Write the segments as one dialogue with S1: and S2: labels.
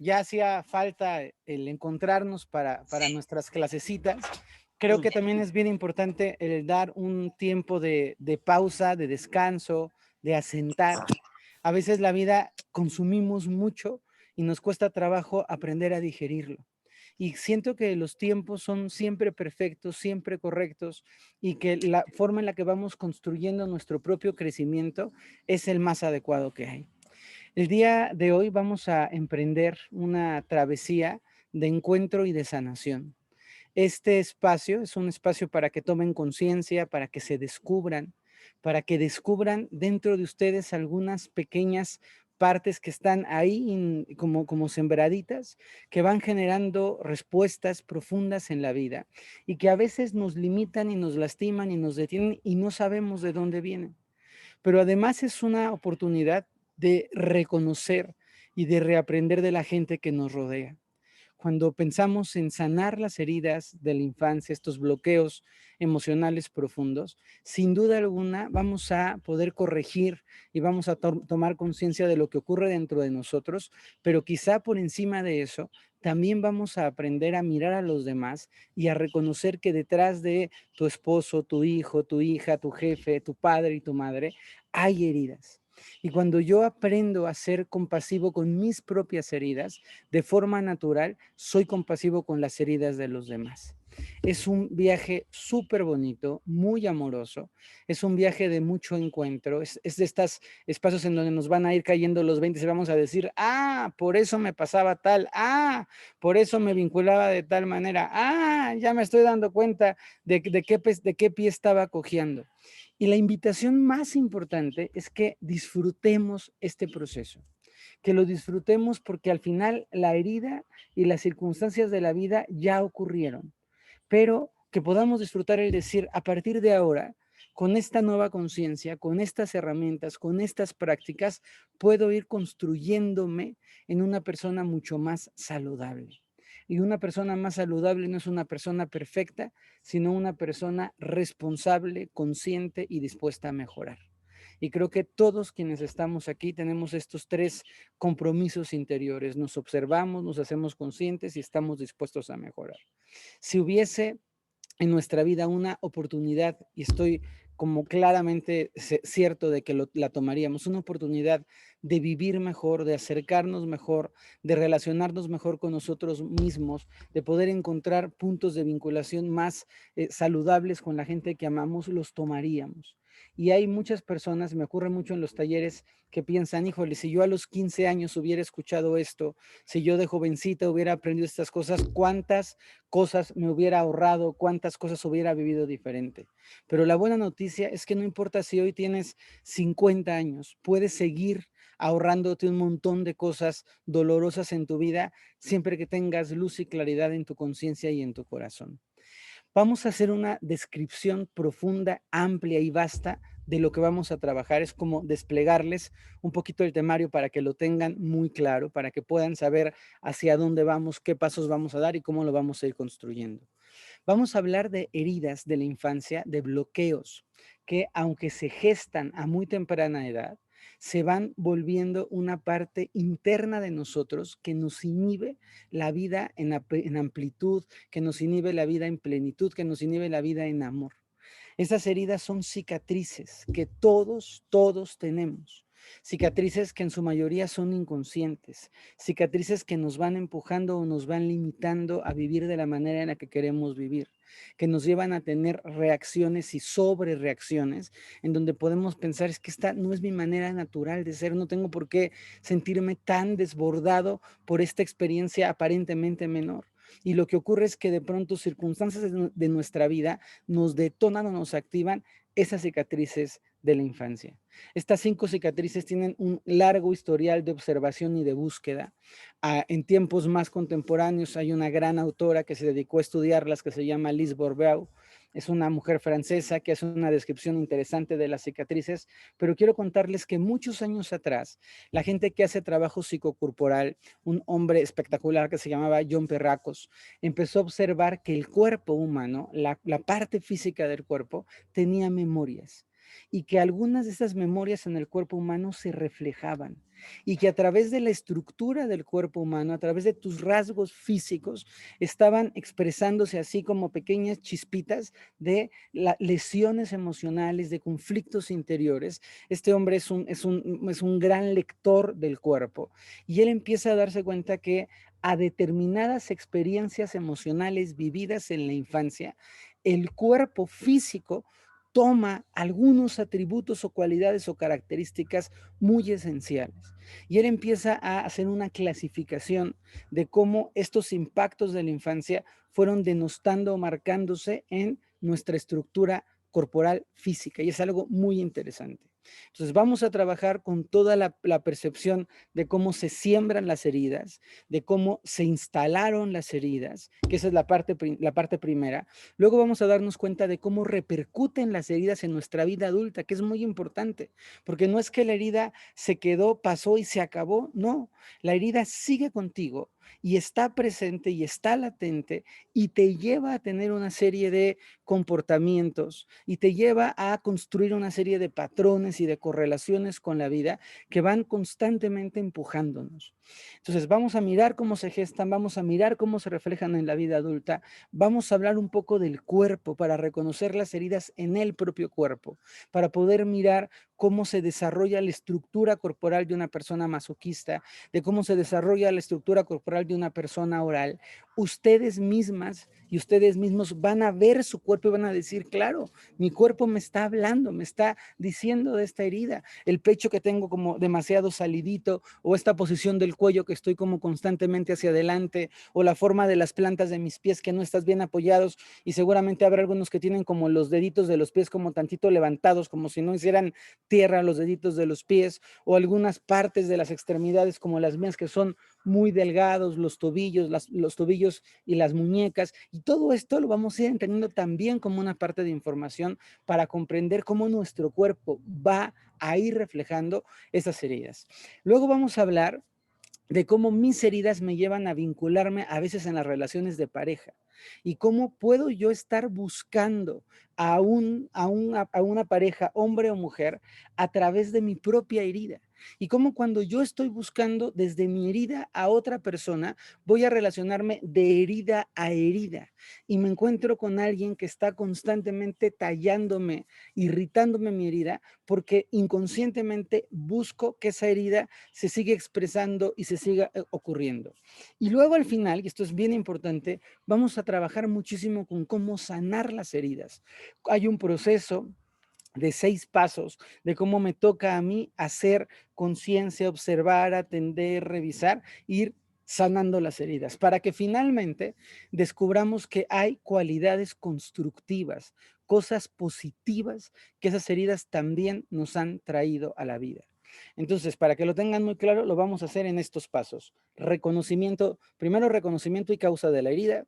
S1: ya hacía falta el encontrarnos para nuestras clasecitas. Creo que también es bien importante el dar un tiempo de pausa, de descanso, de asentar. A veces la vida consumimos mucho y nos cuesta trabajo aprender a digerirlo. Y siento que los tiempos son siempre perfectos, siempre correctos, y que la forma en la que vamos construyendo nuestro propio crecimiento es el más adecuado que hay. El día de hoy vamos a emprender una travesía de encuentro y de sanación. Este espacio es un espacio para que tomen conciencia, para que se descubran, para que descubran dentro de ustedes algunas pequeñas partes que están ahí como sembraditas, que van generando respuestas profundas en la vida y que a veces nos limitan y nos lastiman y nos detienen y no sabemos de dónde vienen. Pero además es una oportunidad de reconocer y de reaprender de la gente que nos rodea. Cuando pensamos en sanar las heridas de la infancia, estos bloqueos emocionales profundos, sin duda alguna vamos a poder corregir y vamos a tomar conciencia de lo que ocurre dentro de nosotros, pero quizá por encima de eso, también vamos a aprender a mirar a los demás y a reconocer que detrás de tu esposo, tu hijo, tu hija, tu jefe, tu padre y tu madre, hay heridas. Y cuando yo aprendo a ser compasivo con mis propias heridas, de forma natural, soy compasivo con las heridas de los demás. Es un viaje súper bonito, muy amoroso, es un viaje de mucho encuentro, es de estos espacios en donde nos van a ir cayendo los 20 y vamos a decir, ah, por eso me pasaba tal, ah, por eso me vinculaba de tal manera, ah, ya me estoy dando cuenta de qué pie estaba cojeando. Y la invitación más importante es que disfrutemos este proceso, que lo disfrutemos porque al final la herida y las circunstancias de la vida ya ocurrieron, pero que podamos disfrutar el decir, a partir de ahora, con esta nueva conciencia, con estas herramientas, con estas prácticas, puedo ir construyéndome en una persona mucho más saludable. Y una persona más saludable no es una persona perfecta, sino una persona responsable, consciente y dispuesta a mejorar. Y creo que todos quienes estamos aquí tenemos estos tres compromisos interiores. Nos observamos, nos hacemos conscientes y estamos dispuestos a mejorar. Si hubiese en nuestra vida una oportunidad, y estoy como claramente cierto de que la tomaríamos, una oportunidad de vivir mejor, de acercarnos mejor, de relacionarnos mejor con nosotros mismos, de poder encontrar puntos de vinculación más saludables con la gente que amamos, los tomaríamos. Y hay muchas personas, me ocurre mucho en los talleres, que piensan, híjole, si yo a los 15 años hubiera escuchado esto, si yo de jovencita hubiera aprendido estas cosas, ¿cuántas cosas me hubiera ahorrado, cuántas cosas hubiera vivido diferente? Pero la buena noticia es que no importa si hoy tienes 50 años, puedes seguir ahorrándote un montón de cosas dolorosas en tu vida, siempre que tengas luz y claridad en tu conciencia y en tu corazón. Vamos a hacer una descripción profunda, amplia y vasta de lo que vamos a trabajar. Es como desplegarles un poquito el temario para que lo tengan muy claro, para que puedan saber hacia dónde vamos, qué pasos vamos a dar y cómo lo vamos a ir construyendo. Vamos a hablar de heridas de la infancia, de bloqueos, que aunque se gestan a muy temprana edad, se van volviendo una parte interna de nosotros que nos inhibe la vida en amplitud, que nos inhibe la vida en plenitud, que nos inhibe la vida en amor. Esas heridas son cicatrices que todos tenemos. Cicatrices que en su mayoría son inconscientes, cicatrices que nos van empujando o nos van limitando a vivir de la manera en la que queremos vivir, que nos llevan a tener reacciones y sobre reacciones en donde podemos pensar, es que esta no es mi manera natural de ser, no tengo por qué sentirme tan desbordado por esta experiencia aparentemente menor. Y lo que ocurre es que de pronto circunstancias de nuestra vida nos detonan o nos activan esas cicatrices de la infancia. Estas 5 cicatrices tienen un largo historial de observación y de búsqueda. En tiempos más contemporáneos hay una gran autora que se dedicó a estudiarlas que se llama Lise Bourbeau. Es una mujer francesa que hace una descripción interesante de las cicatrices, pero quiero contarles que muchos años atrás, la gente que hace trabajo psicocorporal, un hombre espectacular que se llamaba John Perracos, empezó a observar que el cuerpo humano, la parte física del cuerpo, tenía memorias. y que algunas de esas memorias en el cuerpo humano se reflejaban y que a través de la estructura del cuerpo humano, a través de tus rasgos físicos, estaban expresándose así como pequeñas chispitas de lesiones emocionales, de conflictos interiores. Este hombre es un gran lector del cuerpo y él empieza a darse cuenta que a determinadas experiencias emocionales vividas en la infancia, el cuerpo físico toma algunos atributos o cualidades o características muy esenciales. Y él empieza a hacer una clasificación de cómo estos impactos de la infancia fueron denostando o marcándose en nuestra estructura corporal física. Y es algo muy interesante. Entonces vamos a trabajar con toda la percepción de cómo se siembran las heridas, de cómo se instalaron las heridas, que esa es la parte primera. Luego vamos a darnos cuenta de cómo repercuten las heridas en nuestra vida adulta, que es muy importante, porque no es que la herida se quedó, pasó y se acabó, no, la herida sigue contigo y está presente y está latente y te lleva a tener una serie de comportamientos y te lleva a construir una serie de patrones y de correlaciones con la vida que van constantemente empujándonos. Entonces vamos a mirar cómo se gestan, vamos a mirar cómo se reflejan en la vida adulta, vamos a hablar un poco del cuerpo para reconocer las heridas en el propio cuerpo, para poder mirar cómo se desarrolla la estructura corporal de una persona masoquista, de cómo se desarrolla la estructura corporal de una persona oral. Ustedes mismas y ustedes mismos van a ver su cuerpo y van a decir, claro, mi cuerpo me está hablando, me está diciendo de esta herida, el pecho que tengo como demasiado salidito, o esta posición del cuello que estoy como constantemente hacia adelante, o la forma de las plantas de mis pies que no estás bien apoyados, y seguramente habrá algunos que tienen como los deditos de los pies como tantito levantados, como si no hicieran tierra los deditos de los pies, o algunas partes de las extremidades como las mías que son muy delgados, los tobillos, los tobillos y las muñecas, y todo esto lo vamos a ir entendiendo también como una parte de información para comprender cómo nuestro cuerpo va a ir reflejando esas heridas. Luego vamos a hablar de cómo mis heridas me llevan a vincularme a veces en las relaciones de pareja y cómo puedo yo estar buscando a una pareja, hombre o mujer, a través de mi propia herida. Y cómo cuando yo estoy buscando desde mi herida a otra persona, voy a relacionarme de herida a herida y me encuentro con alguien que está constantemente tallándome, irritándome mi herida, porque inconscientemente busco que esa herida se siga expresando y se siga ocurriendo. Y luego al final, y esto es bien importante, vamos a trabajar muchísimo con cómo sanar las heridas. Hay un proceso de 6 pasos de cómo me toca a mí hacer conciencia, observar, atender, revisar, ir sanando las heridas, para que finalmente descubramos que hay cualidades constructivas, cosas positivas que esas heridas también nos han traído a la vida. Entonces, para que lo tengan muy claro, lo vamos a hacer en estos pasos. Reconocimiento, primero reconocimiento y causa de la herida.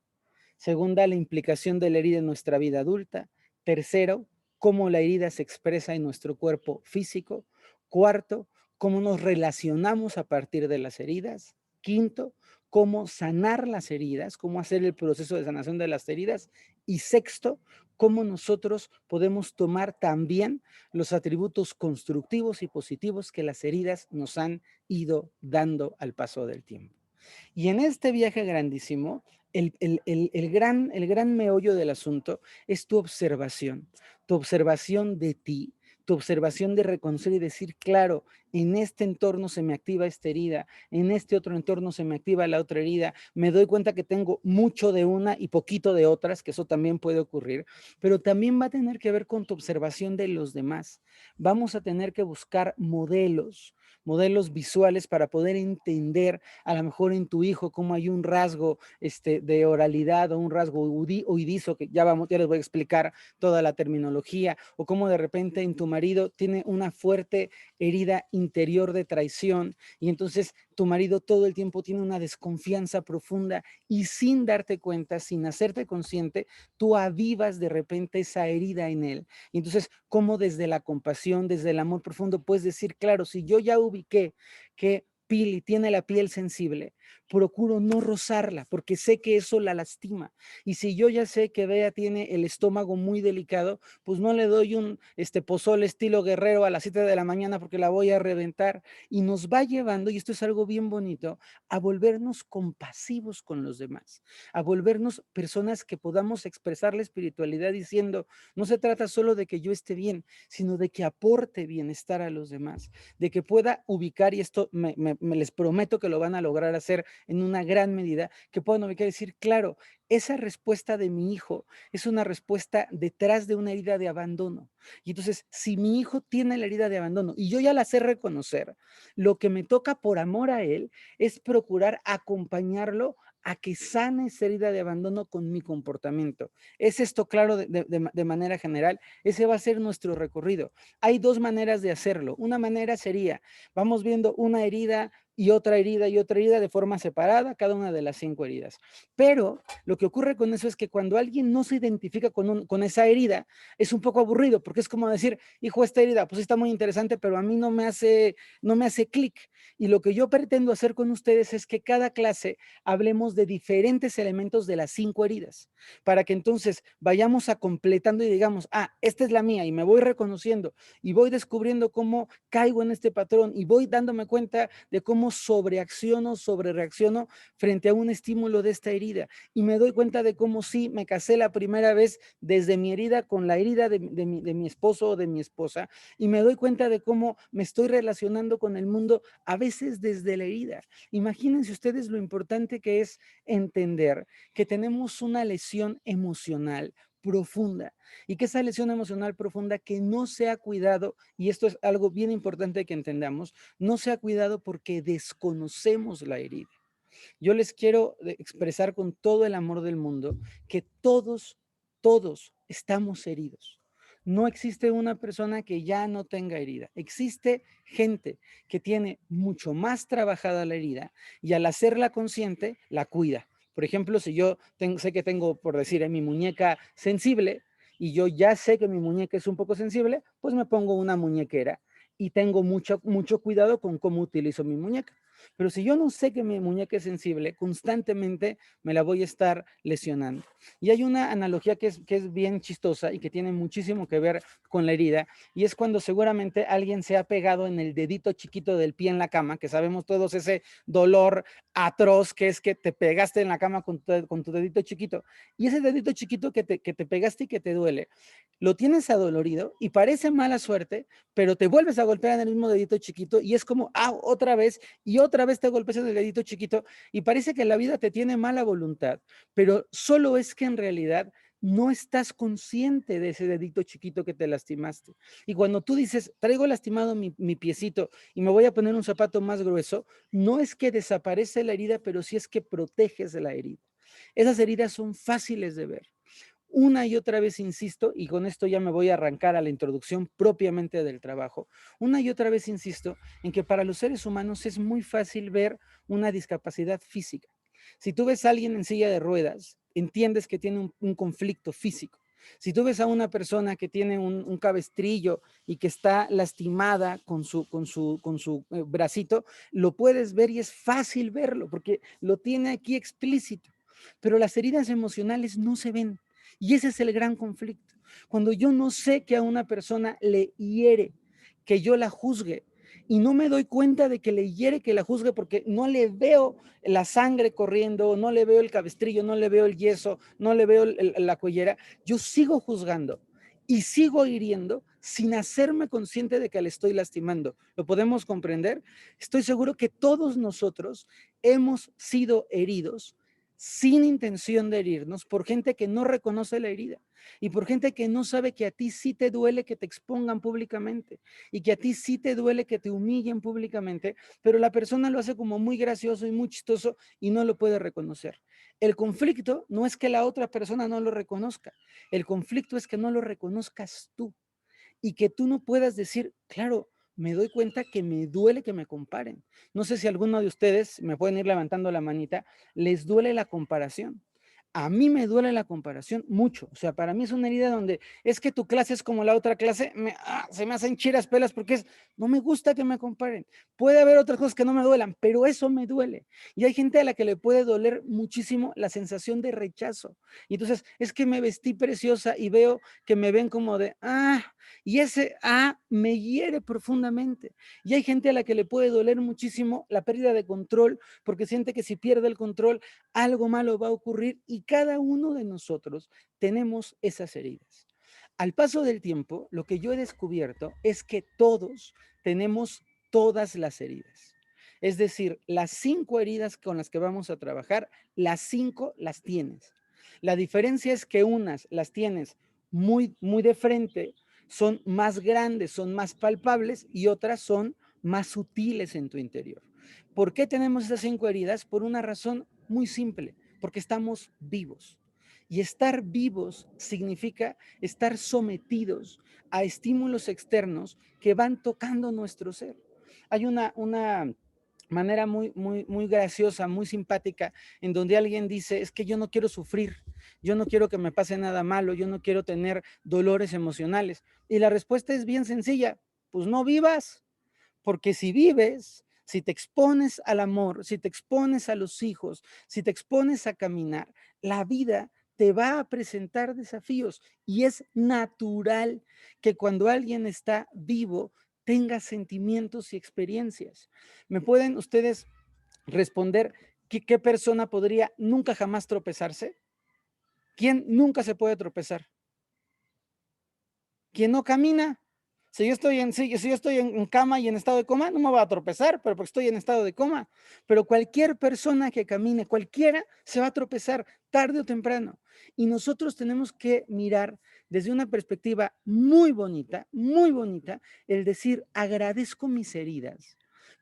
S1: Segunda, la implicación de la herida en nuestra vida adulta. Tercero, cómo la herida se expresa en nuestro cuerpo físico. Cuarto, cómo nos relacionamos a partir de las heridas. Quinto, cómo sanar las heridas, cómo hacer el proceso de sanación de las heridas. Y sexto, cómo nosotros podemos tomar también los atributos constructivos y positivos que las heridas nos han ido dando al paso del tiempo. Y en este viaje grandísimo, el gran meollo del asunto es tu observación de ti, tu observación de reconocer y decir, claro, en este entorno se me activa esta herida, en este otro entorno se me activa la otra herida, me doy cuenta que tengo mucho de una y poquito de otras, que eso también puede ocurrir, pero también va a tener que ver con tu observación de los demás. Vamos a tener que buscar modelos visuales para poder entender a lo mejor en tu hijo cómo hay un rasgo de oralidad o un rasgo oidizo, que ya les voy a explicar toda la terminología, o cómo de repente en tu marido tiene una fuerte herida interior de traición y entonces tu marido todo el tiempo tiene una desconfianza profunda y sin darte cuenta, sin hacerte consciente, tú avivas de repente esa herida en él. Y entonces, cómo desde la compasión, desde el amor profundo puedes decir, claro, si yo ya ubiqué que Pili tiene la piel sensible, procuro no rozarla porque sé que eso la lastima. Y si yo ya sé que Bea tiene el estómago muy delicado, pues no le doy un pozole estilo guerrero a las 7 de la mañana porque la voy a reventar. Y nos va llevando, y esto es algo bien bonito, a volvernos compasivos con los demás, a volvernos personas que podamos expresar la espiritualidad diciendo, no se trata solo de que yo esté bien, sino de que aporte bienestar a los demás, de que pueda ubicar, y esto me les prometo que lo van a lograr hacer en una gran medida, que puedan ubicar y decir, claro, esa respuesta de mi hijo es una respuesta detrás de una herida de abandono. Y entonces, si mi hijo tiene la herida de abandono y yo ya la sé reconocer, lo que me toca por amor a él es procurar acompañarlo a que sane esa herida de abandono con mi comportamiento. ¿Es esto claro de manera general? Ese va a ser nuestro recorrido. Hay dos maneras de hacerlo. Una manera sería, vamos viendo una herida y otra herida y otra herida de forma separada, cada una de las 5 heridas. Pero lo que ocurre con eso es que cuando alguien no se identifica con esa herida, es un poco aburrido, porque es como decir, hijo, esta herida, pues está muy interesante, pero a mí no me hace clic. Y lo que yo pretendo hacer con ustedes es que cada clase hablemos de diferentes elementos de las 5 heridas, para que entonces vayamos a completando y digamos, esta es la mía, y me voy reconociendo, y voy descubriendo cómo caigo en este patrón, y voy dándome cuenta de cómo sobreacciono, sobrereacciono frente a un estímulo de esta herida, y me doy cuenta de cómo sí me casé la primera vez desde mi herida con la herida de mi esposo o de mi esposa, y me doy cuenta de cómo me estoy relacionando con el mundo a veces desde la herida. Imagínense ustedes lo importante que es entender que tenemos una lesión emocional profunda, y que esa lesión emocional profunda que no se ha cuidado, y esto es algo bien importante que entendamos, no se ha cuidado porque desconocemos la herida. Yo les quiero expresar con todo el amor del mundo que todos estamos heridos. No existe una persona que ya no tenga herida. Existe gente que tiene mucho más trabajada la herida y al hacerla consciente, la cuida. Por ejemplo, si yo sé que tengo, por decir, en mi muñeca sensible y yo ya sé que mi muñeca es un poco sensible, pues me pongo una muñequera y tengo mucho cuidado con cómo utilizo mi muñeca. Pero si yo no sé que mi muñeca es sensible, constantemente me la voy a estar lesionando. Y hay una analogía que es bien chistosa y que tiene muchísimo que ver con la herida, y es cuando seguramente alguien se ha pegado en el dedito chiquito del pie en la cama, que sabemos todos ese dolor atroz que es que te pegaste en la cama con tu dedito chiquito, y ese dedito chiquito que te pegaste y que te duele, lo tienes adolorido y parece mala suerte, pero te vuelves a golpear en el mismo dedito chiquito y es como, otra vez, y otra vez te golpeas en el dedito chiquito y parece que la vida te tiene mala voluntad, pero solo es que en realidad no estás consciente de ese dedito chiquito que te lastimaste. Y cuando tú dices, traigo lastimado mi piecito y me voy a poner un zapato más grueso, no es que desaparece la herida, pero sí es que proteges la herida. Esas heridas son fáciles de ver. Una y otra vez insisto, y con esto ya me voy a arrancar a la introducción propiamente del trabajo, una y otra vez insisto en que para los seres humanos es muy fácil ver una discapacidad física. Si tú ves a alguien en silla de ruedas, entiendes que tiene un conflicto físico. Si tú ves a una persona que tiene un cabestrillo y que está lastimada con su bracito, lo puedes ver y es fácil verlo porque lo tiene aquí explícito. Pero las heridas emocionales no se ven. Y ese es el gran conflicto. Cuando yo no sé que a una persona le hiere, que yo la juzgue, y no me doy cuenta de que le hiere que la juzgue porque no le veo la sangre corriendo, no le veo el cabestrillo, no le veo el yeso, no le veo la cuellera, yo sigo juzgando y sigo hiriendo sin hacerme consciente de que le estoy lastimando. ¿Lo podemos comprender? Estoy seguro que todos nosotros hemos sido heridos sin intención de herirnos por gente que no reconoce la herida y por gente que no sabe que a ti sí te duele que te expongan públicamente y que a ti sí te duele que te humillen públicamente, pero la persona lo hace como muy gracioso y muy chistoso y no lo puede reconocer. El conflicto no es que la otra persona no lo reconozca, el conflicto es que no lo reconozcas tú y que tú no puedas decir, claro, me doy cuenta que me duele que me comparen. No sé si alguno de ustedes me pueden ir levantando la manita, les duele la comparación. A mí me duele la comparación mucho. O sea, para mí es una herida donde es que tu clase es como la otra clase. Se me hacen chiras pelas porque no me gusta que me comparen. Puede haber otras cosas que no me duelan, pero eso me duele. Y hay gente a la que le puede doler muchísimo la sensación de rechazo. Y entonces es que me vestí preciosa y veo que me ven como de, y ese me hiere profundamente. Y hay gente a la que le puede doler muchísimo la pérdida de control porque siente que si pierde el control, algo malo va a ocurrir y cada uno de nosotros tenemos esas heridas. Al paso del tiempo, lo que yo he descubierto es que todos tenemos todas las heridas. Es decir, las 5 heridas con las que vamos a trabajar, las 5 las tienes. La diferencia es que unas las tienes muy, muy de frente, son más grandes, son más palpables y otras son más sutiles en tu interior. ¿Por qué tenemos esas 5 heridas? Por una razón muy simple, porque estamos vivos. Y estar vivos significa estar sometidos a estímulos externos que van tocando nuestro ser. Hay una manera muy graciosa, muy simpática, en donde alguien dice, es que yo no quiero sufrir, yo no quiero que me pase nada malo, yo no quiero tener dolores emocionales. Y la respuesta es bien sencilla, pues no vivas, porque si vives, si te expones al amor, si te expones a los hijos, si te expones a caminar, la vida te va a presentar desafíos y es natural que cuando alguien está vivo tenga sentimientos y experiencias. ¿Me pueden ustedes responder qué persona podría nunca jamás tropezarse? ¿Quién nunca se puede tropezar? ¿Quién no camina? Si yo estoy en cama y en estado de coma, no me va a tropezar, pero porque estoy en estado de coma. Pero cualquier persona que camine, cualquiera, se va a tropezar tarde o temprano. Y nosotros tenemos que mirar desde una perspectiva muy bonita, el decir, agradezco mis heridas,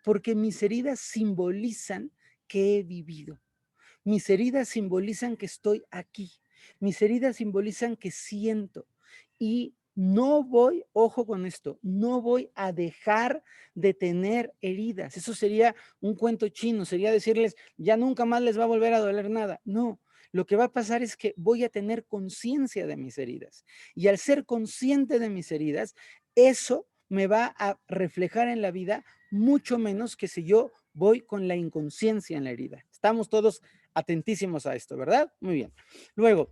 S1: porque mis heridas simbolizan que he vivido. Mis heridas simbolizan que estoy aquí. Mis heridas simbolizan que siento. Y no voy, ojo con esto, no voy a dejar de tener heridas. Eso sería un cuento chino, sería decirles, ya nunca más les va a volver a doler nada. No, lo que va a pasar es que voy a tener conciencia de mis heridas. Y al ser consciente de mis heridas, eso me va a reflejar en la vida mucho menos que si yo voy con la inconsciencia en la herida. Estamos todos atentísimos a esto, ¿verdad? Muy bien. Luego,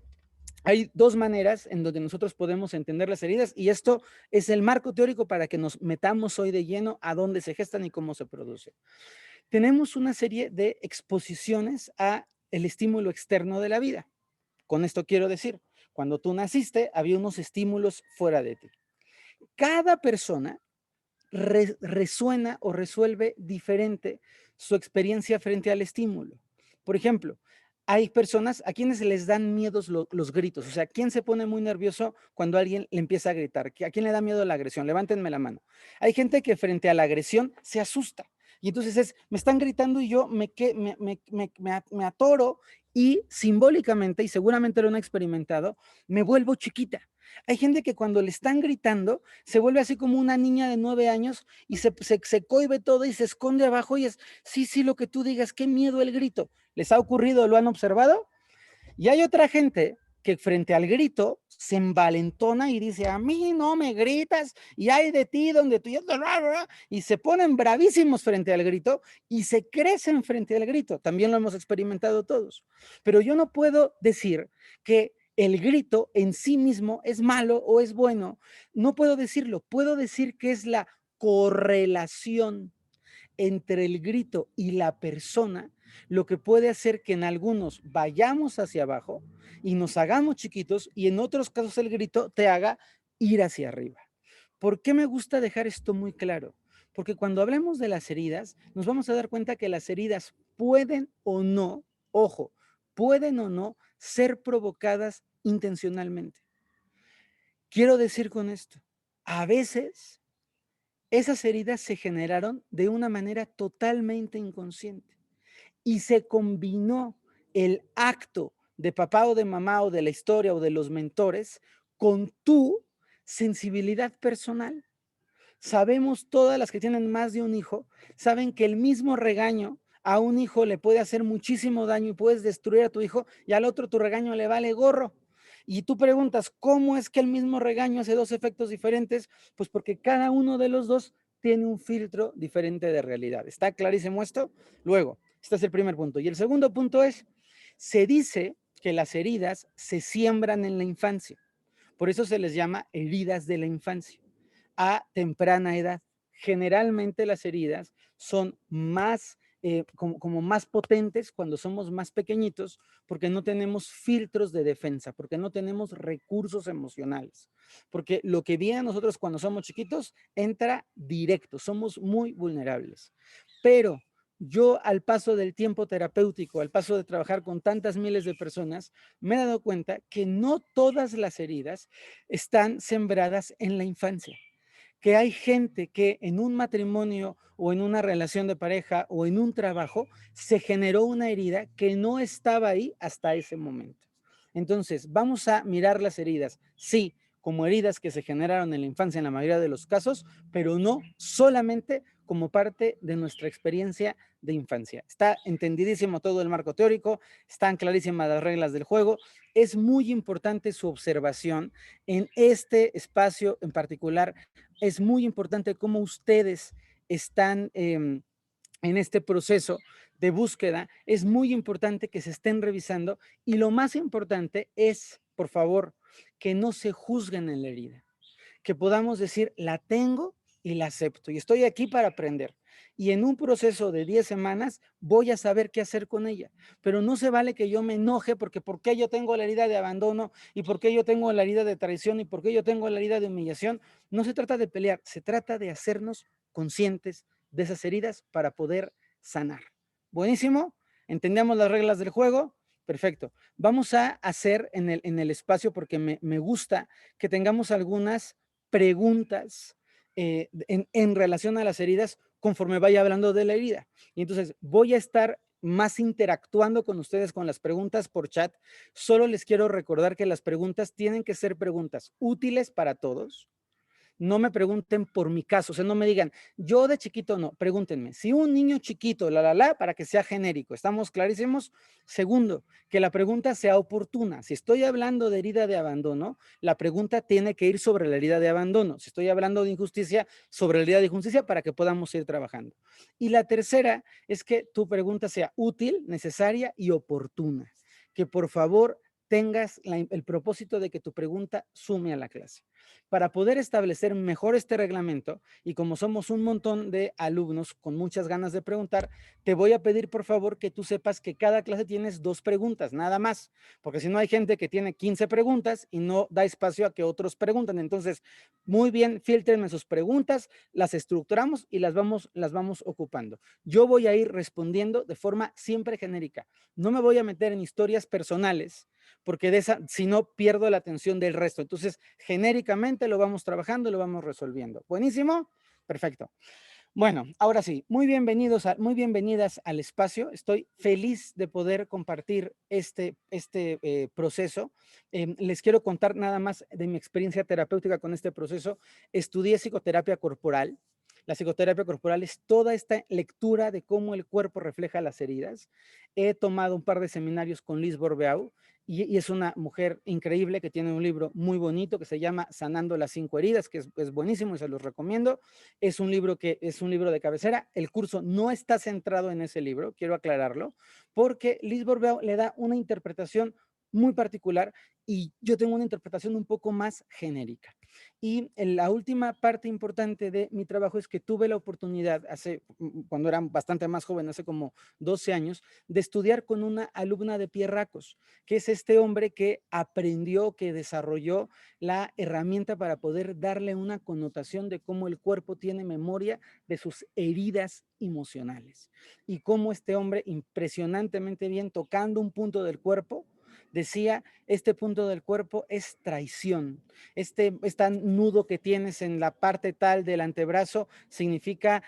S1: hay 2 maneras en donde nosotros podemos entender las heridas y esto es el marco teórico para que nos metamos hoy de lleno a dónde se gestan y cómo se produce. Tenemos una serie de exposiciones a el estímulo externo de la vida. Con esto quiero decir, cuando tú naciste había unos estímulos fuera de ti. Cada persona resuena o resuelve diferente su experiencia frente al estímulo. Por ejemplo, hay personas a quienes les dan miedos los gritos. O sea, ¿quién se pone muy nervioso cuando alguien le empieza a gritar? ¿A quién le da miedo la agresión? Levántenme la mano. Hay gente que frente a la agresión se asusta. Y entonces me están gritando y yo me atoro y simbólicamente, y seguramente lo han experimentado, me vuelvo chiquita. Hay gente que cuando le están gritando se vuelve así como una niña de 9 años y se cohíbe todo y se esconde abajo y es, sí, sí, lo que tú digas, qué miedo el grito. ¿Les ha ocurrido? ¿Lo han observado? Y hay otra gente que frente al grito se envalentona y dice, a mí no me gritas y hay de ti donde tú, y se ponen bravísimos frente al grito y se crecen frente al grito. También lo hemos experimentado todos. Pero yo no puedo decir que el grito en sí mismo es malo o es bueno. No puedo decirlo. Puedo decir que es la correlación entre el grito y la persona, lo que puede hacer que en algunos vayamos hacia abajo y nos hagamos chiquitos y en otros casos el grito te haga ir hacia arriba. ¿Por qué me gusta dejar esto muy claro? Porque cuando hablemos de las heridas, nos vamos a dar cuenta que las heridas pueden o no, ojo, pueden o no ser provocadas intencionalmente. Quiero decir con esto, a veces esas heridas se generaron de una manera totalmente inconsciente y se combinó el acto de papá o de mamá o de la historia o de los mentores con tu sensibilidad personal. Sabemos, todas las que tienen más de un hijo, saben que el mismo regaño A un hijo le puede hacer muchísimo daño y puedes destruir a tu hijo y al otro tu regaño le vale gorro. Y tú preguntas, ¿cómo es que el mismo regaño hace dos efectos diferentes? Pues porque cada uno de los dos tiene un filtro diferente de realidad. ¿Está clarísimo esto? Luego, este es el primer punto. Y el segundo punto es, se dice que las heridas se siembran en la infancia. Por eso se les llama heridas de la infancia a temprana edad. Generalmente las heridas son más, como más potentes cuando somos más pequeñitos, porque no tenemos filtros de defensa, porque no tenemos recursos emocionales, porque lo que viene a nosotros cuando somos chiquitos entra directo, somos muy vulnerables. Pero yo al paso del tiempo terapéutico, al paso de trabajar con tantas miles de personas, me he dado cuenta que no todas las heridas están sembradas en la infancia, que hay gente que en un matrimonio o en una relación de pareja o en un trabajo se generó una herida que no estaba ahí hasta ese momento. Entonces, vamos a mirar las heridas, sí, como heridas que se generaron en la infancia en la mayoría de los casos, pero no solamente como parte de nuestra experiencia de infancia. Está entendidísimo todo el marco teórico, están clarísimas las reglas del juego, es muy importante su observación en este espacio en particular, es muy importante cómo ustedes están en este proceso de búsqueda. Es muy importante que se estén revisando y lo más importante es, por favor, que no se juzguen en la herida, que podamos decir, la tengo y la acepto y estoy aquí para aprender. Y en un proceso de 10 semanas voy a saber qué hacer con ella. Pero no se vale que yo me enoje porque por qué yo tengo la herida de abandono y por qué yo tengo la herida de traición y por qué yo tengo la herida de humillación. No se trata de pelear, se trata de hacernos conscientes de esas heridas para poder sanar. Buenísimo, entendemos las reglas del juego. Perfecto. Vamos a hacer en el espacio, porque me gusta que tengamos algunas preguntas en relación a las heridas conforme vaya hablando de la herida. Y entonces voy a estar más interactuando con ustedes con las preguntas por chat. Solo les quiero recordar que las preguntas tienen que ser preguntas útiles para todos. No me pregunten por mi caso, o sea, no me digan, yo de chiquito no, pregúntenme, si un niño chiquito, para que sea genérico, ¿estamos clarísimos? Segundo, que la pregunta sea oportuna. Si estoy hablando de herida de abandono, la pregunta tiene que ir sobre la herida de abandono. Si estoy hablando de injusticia, sobre la herida de injusticia para que podamos ir trabajando. Y la tercera es que tu pregunta sea útil, necesaria y oportuna. Que por favor tengas el propósito de que tu pregunta sume a la clase. Para poder establecer mejor este reglamento, y como somos un montón de alumnos con muchas ganas de preguntar, te voy a pedir por favor que tú sepas que cada clase tienes 2 preguntas, nada más, porque si no hay gente que tiene 15 preguntas y no da espacio a que otros pregunten. Entonces, muy bien, filtrenme sus preguntas, las estructuramos y las vamos ocupando. Yo voy a ir respondiendo de forma siempre genérica. No me voy a meter en historias personales, porque de esa, si no, pierdo la atención del resto. Entonces, genéricamente lo vamos trabajando, lo vamos resolviendo. Buenísimo, perfecto. Bueno, ahora sí, muy bienvenidas al espacio. Estoy feliz de poder compartir este proceso. Les quiero contar nada más de mi experiencia terapéutica con este proceso. Estudié psicoterapia corporal. La psicoterapia corporal es toda esta lectura de cómo el cuerpo refleja las heridas. He tomado un par de seminarios con Liz Borbeau y es una mujer increíble que tiene un libro muy bonito que se llama Sanando las 5 heridas, que es buenísimo y se los recomiendo. Es un libro de cabecera. El curso no está centrado en ese libro, quiero aclararlo, porque Liz Borbeo le da una interpretación muy particular y yo tengo una interpretación un poco más genérica. Y la última parte importante de mi trabajo es que tuve la oportunidad, cuando era bastante más joven, hace como 12 años, de estudiar con una alumna de Pierracos, que es este hombre que aprendió, que desarrolló la herramienta para poder darle una connotación de cómo el cuerpo tiene memoria de sus heridas emocionales y cómo este hombre impresionantemente bien tocando un punto del cuerpo decía, este punto del cuerpo es traición, este nudo que tienes en la parte tal del antebrazo significa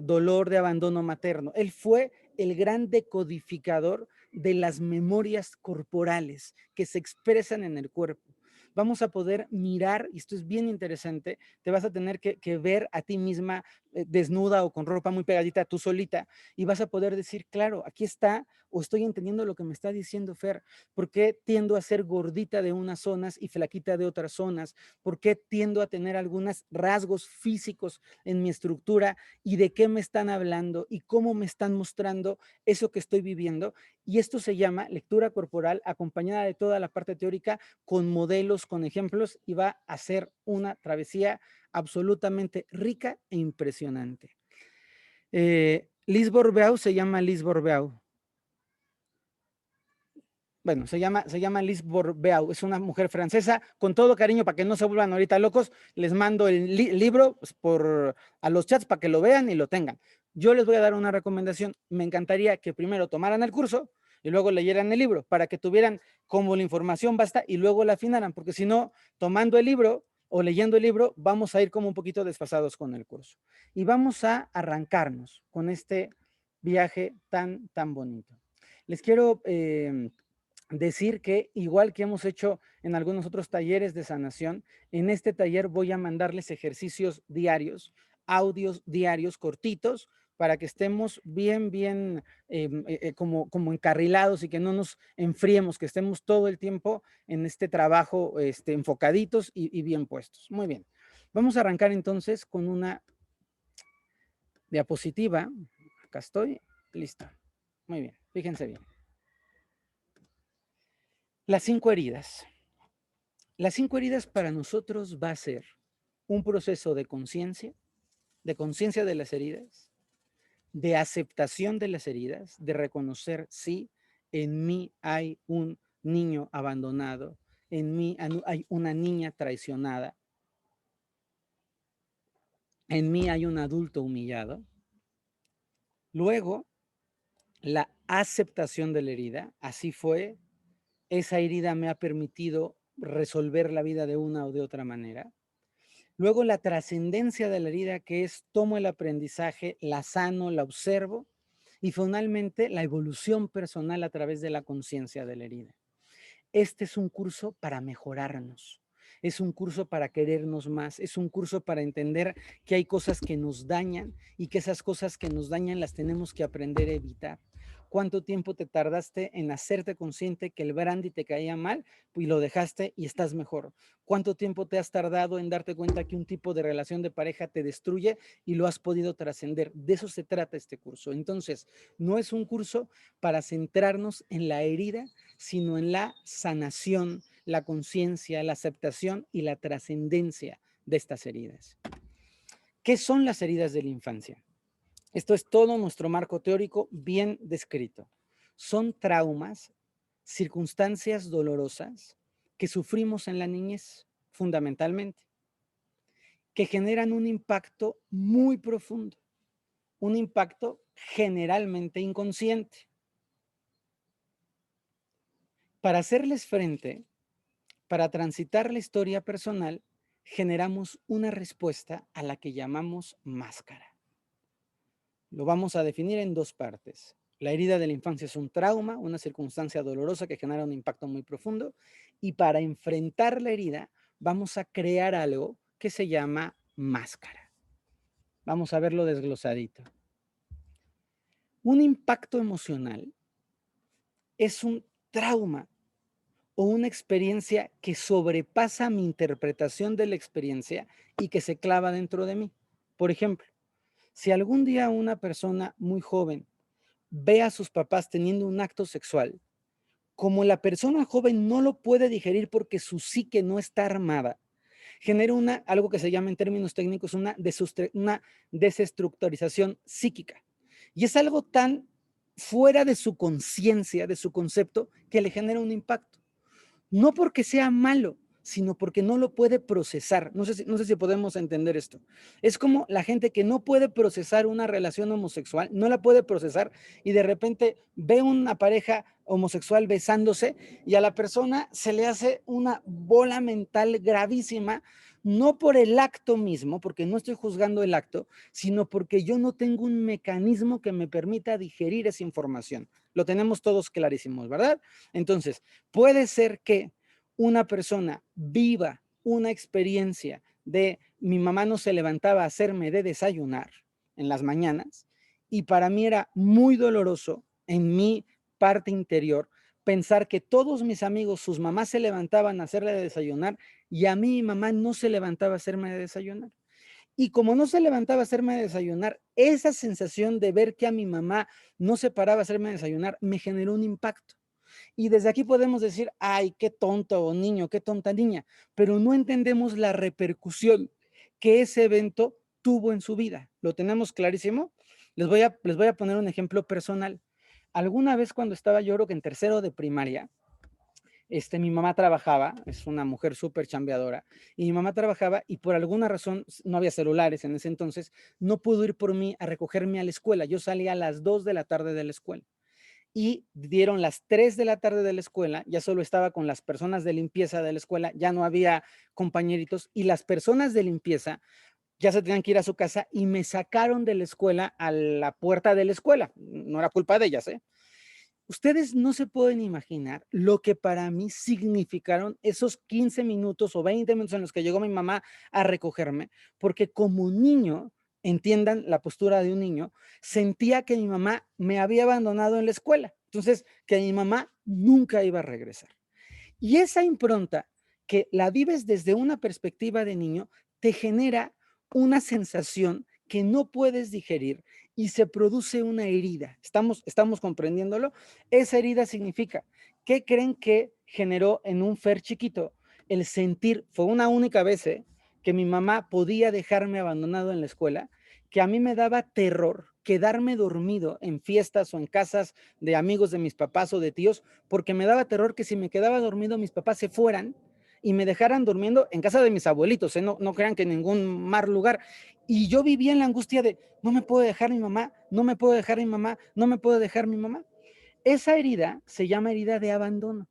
S1: dolor de abandono materno. Él fue el gran decodificador de las memorias corporales que se expresan en el cuerpo. Vamos a poder mirar, y esto es bien interesante, te vas a tener que ver a ti misma desnuda o con ropa muy pegadita tú solita y vas a poder decir, claro, aquí está, o estoy entendiendo lo que me está diciendo Fer, ¿por qué tiendo a ser gordita de unas zonas y flaquita de otras zonas? ¿Por qué tiendo a tener algunos rasgos físicos en mi estructura y de qué me están hablando y cómo me están mostrando eso que estoy viviendo? Y esto se llama lectura corporal acompañada de toda la parte teórica con modelos, con ejemplos, y va a ser una travesía absolutamente rica e impresionante. Liz Bourbeau se llama Liz Bourbeau. Bueno, se llama Liz Bourbeau, es una mujer francesa, con todo cariño, para que no se vuelvan ahorita locos, les mando el libro a los chats para que lo vean y lo tengan. Yo les voy a dar una recomendación, me encantaría que primero tomaran el curso y luego leyeran el libro, para que tuvieran como la información basta y luego la afinaran, porque si no, tomando el libro o leyendo el libro, vamos a ir como un poquito desfasados con el curso. Y vamos a arrancarnos con este viaje tan, tan bonito. Les quiero decir que igual que hemos hecho en algunos otros talleres de sanación, en este taller voy a mandarles ejercicios diarios, audios diarios cortitos, para que estemos bien como encarrilados y que no nos enfriemos, que estemos todo el tiempo en este trabajo enfocaditos y bien puestos. Muy bien. Vamos a arrancar entonces con una diapositiva. Acá estoy, listo. Muy bien, fíjense bien. Las 5 heridas. Las 5 heridas para nosotros va a ser un proceso de conciencia de las heridas, de aceptación de las heridas, de reconocer, sí, en mí hay un niño abandonado, en mí hay una niña traicionada, en mí hay un adulto humillado. Luego, la aceptación de la herida, así fue, esa herida me ha permitido resolver la vida de una o de otra manera. Luego la trascendencia de la herida, que es tomo el aprendizaje, la sano, la observo, y finalmente la evolución personal a través de la conciencia de la herida. Este es un curso para mejorarnos, es un curso para querernos más, es un curso para entender que hay cosas que nos dañan y que esas cosas que nos dañan las tenemos que aprender a evitar. ¿Cuánto tiempo te tardaste en hacerte consciente que el brandy te caía mal y lo dejaste y estás mejor? ¿Cuánto tiempo te has tardado en darte cuenta que un tipo de relación de pareja te destruye y lo has podido trascender? De eso se trata este curso. Entonces, no es un curso para centrarnos en la herida, sino en la sanación, la conciencia, la aceptación y la trascendencia de estas heridas. ¿Qué son las heridas de la infancia? Esto es todo nuestro marco teórico bien descrito. Son traumas, circunstancias dolorosas que sufrimos en la niñez, fundamentalmente, que generan un impacto muy profundo, un impacto generalmente inconsciente. Para hacerles frente, para transitar la historia personal, generamos una respuesta a la que llamamos máscara. Lo vamos a definir en 2 partes. La herida de la infancia es un trauma, una circunstancia dolorosa que genera un impacto muy profundo, y para enfrentar la herida vamos a crear algo que se llama máscara. Vamos a verlo desglosadito. Un impacto emocional es un trauma o una experiencia que sobrepasa mi interpretación de la experiencia y que se clava dentro de mí. Por ejemplo, si algún día una persona muy joven ve a sus papás teniendo un acto sexual, como la persona joven no lo puede digerir porque su psique no está armada, genera algo que se llama en términos técnicos una desestructurización psíquica. Y es algo tan fuera de su conciencia, de su concepto, que le genera un impacto. No porque sea malo, sino porque no lo puede procesar. No sé si podemos entender esto. Es como la gente que no puede procesar una relación homosexual, no la puede procesar y de repente ve una pareja homosexual besándose y a la persona se le hace una bola mental gravísima, no por el acto mismo, porque no estoy juzgando el acto, sino porque yo no tengo un mecanismo que me permita digerir esa información. Lo tenemos todos clarísimos, ¿verdad? Entonces, puede ser que una persona viva una experiencia de mi mamá no se levantaba a hacerme de desayunar en las mañanas, y para mí era muy doloroso en mi parte interior pensar que todos mis amigos, sus mamás se levantaban a hacerle de desayunar y a mí mi mamá no se levantaba a hacerme de desayunar. Y como no se levantaba a hacerme de desayunar, esa sensación de ver que a mi mamá no se paraba a hacerme desayunar me generó un impacto. Y desde aquí podemos decir, ay, qué tonto niño, qué tonta niña, pero no entendemos la repercusión que ese evento tuvo en su vida. ¿Lo tenemos clarísimo? Les voy a poner un ejemplo personal. Alguna vez cuando estaba yo creo que en tercero de primaria, mi mamá trabajaba, es una mujer súper chambeadora, y mi mamá trabajaba y por alguna razón no había celulares en ese entonces, no pudo ir por mí a recogerme a la escuela. Yo salía a las 2 de la tarde de la escuela y dieron las 3 de la tarde de la escuela, ya solo estaba con las personas de limpieza de la escuela, ya no había compañeritos y las personas de limpieza ya se tenían que ir a su casa y me sacaron de la escuela a la puerta de la escuela. No era culpa de ellas, ¿eh? Ustedes no se pueden imaginar lo que para mí significaron esos 15 minutos o 20 minutos en los que llegó mi mamá a recogerme, porque como niño, entiendan la postura de un niño, sentía que mi mamá me había abandonado en la escuela, entonces que mi mamá nunca iba a regresar. Y esa impronta que la vives desde una perspectiva de niño, te genera una sensación que no puedes digerir y se produce una herida. ¿Estamos comprendiéndolo? Esa herida significa, ¿qué creen que generó en un Fer chiquito? El sentir, fue una única vez, que mi mamá podía dejarme abandonado en la escuela, que a mí me daba terror quedarme dormido en fiestas o en casas de amigos de mis papás o de tíos, porque me daba terror que si me quedaba dormido mis papás se fueran y me dejaran durmiendo en casa de mis abuelitos, no crean que en ningún mal lugar. Y yo vivía en la angustia de, no me puedo dejar mi mamá, no me puedo dejar mi mamá, no me puedo dejar mi mamá. Esa herida se llama herida de abandono.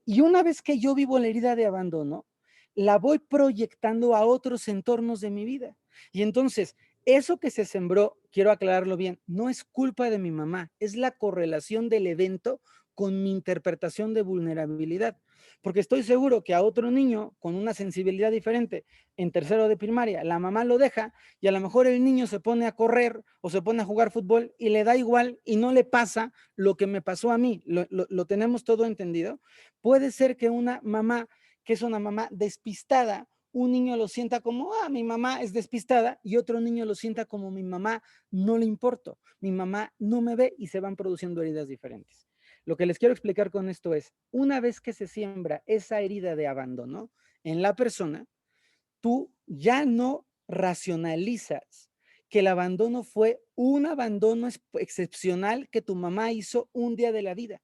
S1: Y una vez que yo vivo la herida de abandono, la voy proyectando a otros entornos de mi vida. Y entonces, eso que se sembró, quiero aclararlo bien, no es culpa de mi mamá, es la correlación del evento con mi interpretación de vulnerabilidad. Porque estoy seguro que a otro niño con una sensibilidad diferente en tercero de primaria, la mamá lo deja y a lo mejor el niño se pone a correr o se pone a jugar fútbol y le da igual y no le pasa lo que me pasó a mí. ¿Lo tenemos todo entendido? Puede ser que una mamá, que es una mamá despistada, un niño lo sienta como, mi mamá es despistada, y otro niño lo sienta como mi mamá no le importo, mi mamá no me ve, y se van produciendo heridas diferentes. Lo que les quiero explicar con esto es, una vez que se siembra esa herida de abandono en la persona, tú ya no racionalizas que el abandono fue un abandono excepcional que tu mamá hizo un día de la vida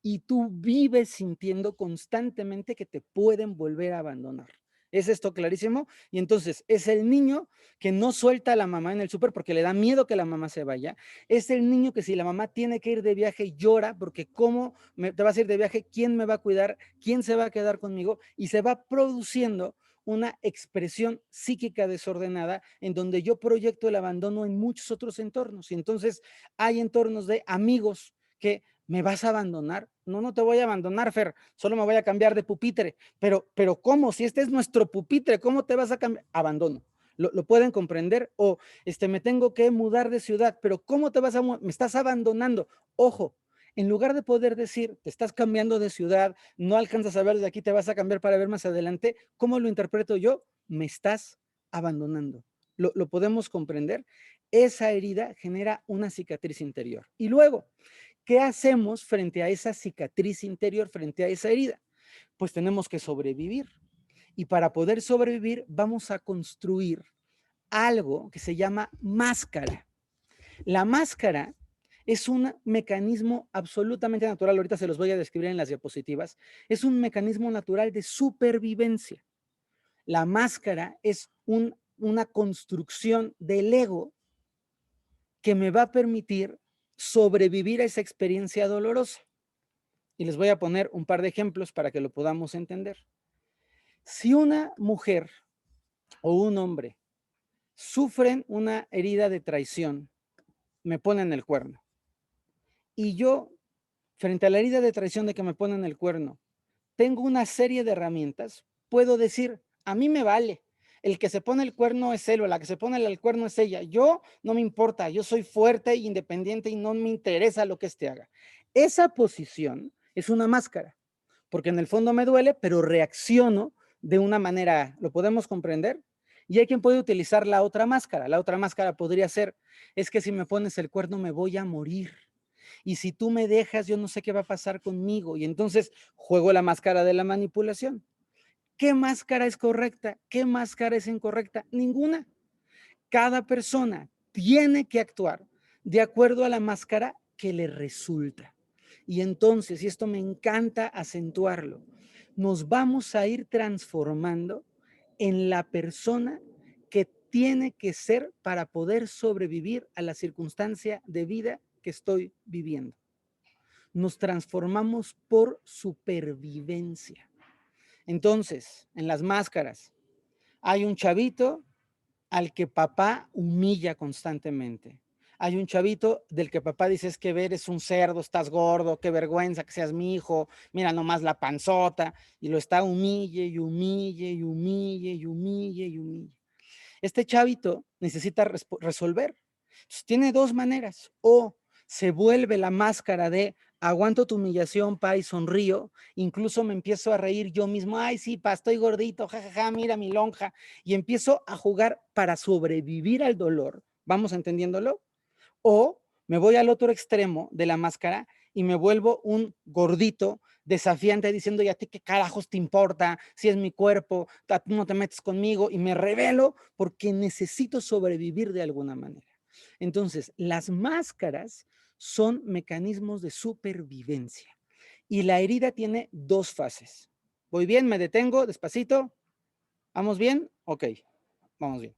S1: y tú vives sintiendo constantemente que te pueden volver a abandonar. ¿Es esto clarísimo? Y entonces es el niño que no suelta a la mamá en el súper porque le da miedo que la mamá se vaya. Es el niño que si la mamá tiene que ir de viaje llora porque cómo te vas a ir de viaje, quién me va a cuidar, quién se va a quedar conmigo, y se va produciendo una expresión psíquica desordenada en donde yo proyecto el abandono en muchos otros entornos. Y entonces hay entornos de amigos que me vas a abandonar. No, no te voy a abandonar, Fer, solo me voy a cambiar de pupitre. Pero ¿cómo? Si este es nuestro pupitre, ¿cómo te vas a cambiar? Abandono. ¿Lo pueden comprender? O me tengo que mudar de ciudad, pero ¿cómo te vas a me estás abandonando? Ojo, en lugar de poder decir, te estás cambiando de ciudad, no alcanzas a ver de aquí, te vas a cambiar para ver más adelante, ¿cómo lo interpreto yo? Me estás abandonando. ¿Lo podemos comprender? Esa herida genera una cicatriz interior. Y luego, ¿qué hacemos frente a esa cicatriz interior, frente a esa herida? Pues tenemos que sobrevivir. Y para poder sobrevivir, vamos a construir algo que se llama máscara. La máscara es un mecanismo absolutamente natural, ahorita se los voy a describir en las diapositivas, es un mecanismo natural de supervivencia. La máscara es una construcción del ego que me va a permitir sobrevivir a esa experiencia dolorosa. Y les voy a poner un par de ejemplos para que lo podamos entender. Si una mujer o un hombre sufren una herida de traición, me ponen el cuerno. Y yo, frente a la herida de traición de que me ponen el cuerno, tengo una serie de herramientas. Puedo decir, a mí me vale. el que se pone el cuerno es él o la que se pone el cuerno es ella. Yo no me importa, yo soy fuerte e independiente y no me interesa lo que este haga. Esa posición es una máscara, porque en el fondo me duele, pero reacciono de una manera, ¿lo podemos comprender? Y hay quien puede utilizar la otra máscara. La otra máscara podría ser, es que si me pones el cuerno me voy a morir. Y si tú me dejas, yo no sé qué va a pasar conmigo. Y entonces juego la máscara de la manipulación. ¿Qué máscara es correcta? ¿Qué máscara es incorrecta? Ninguna. Cada persona tiene que actuar de acuerdo a la máscara que le resulta. Y entonces, y esto me encanta acentuarlo, nos vamos a ir transformando en la persona que tiene que ser para poder sobrevivir a la circunstancia de vida que estoy viviendo. Nos transformamos por supervivencia. Entonces, en las máscaras, hay un chavito al que papá humilla constantemente. Hay un chavito del que papá dice, es que eres un cerdo, estás gordo, qué vergüenza que seas mi hijo, mira nomás la panzota, y lo está humille y humille y humille y humille y humille. Este chavito necesita resolver. Entonces, tiene dos maneras. O se vuelve la máscara de aguanto tu humillación, pa, y sonrío. Incluso me empiezo a reír yo mismo. Ay, sí, pa, estoy gordito, jajaja, mira mi lonja. Y empiezo a jugar para sobrevivir al dolor. ¿Vamos entendiéndolo? O me voy al otro extremo de la máscara y me vuelvo un gordito desafiante diciendo, ¿y a ti qué carajos te importa? Si es mi cuerpo, tú no te metes conmigo, y me revelo porque necesito sobrevivir de alguna manera. Entonces, las máscaras son mecanismos de supervivencia y la herida tiene dos fases. ¿Voy bien? ¿Me detengo? ¿Despacito? ¿Vamos bien? Ok, vamos bien.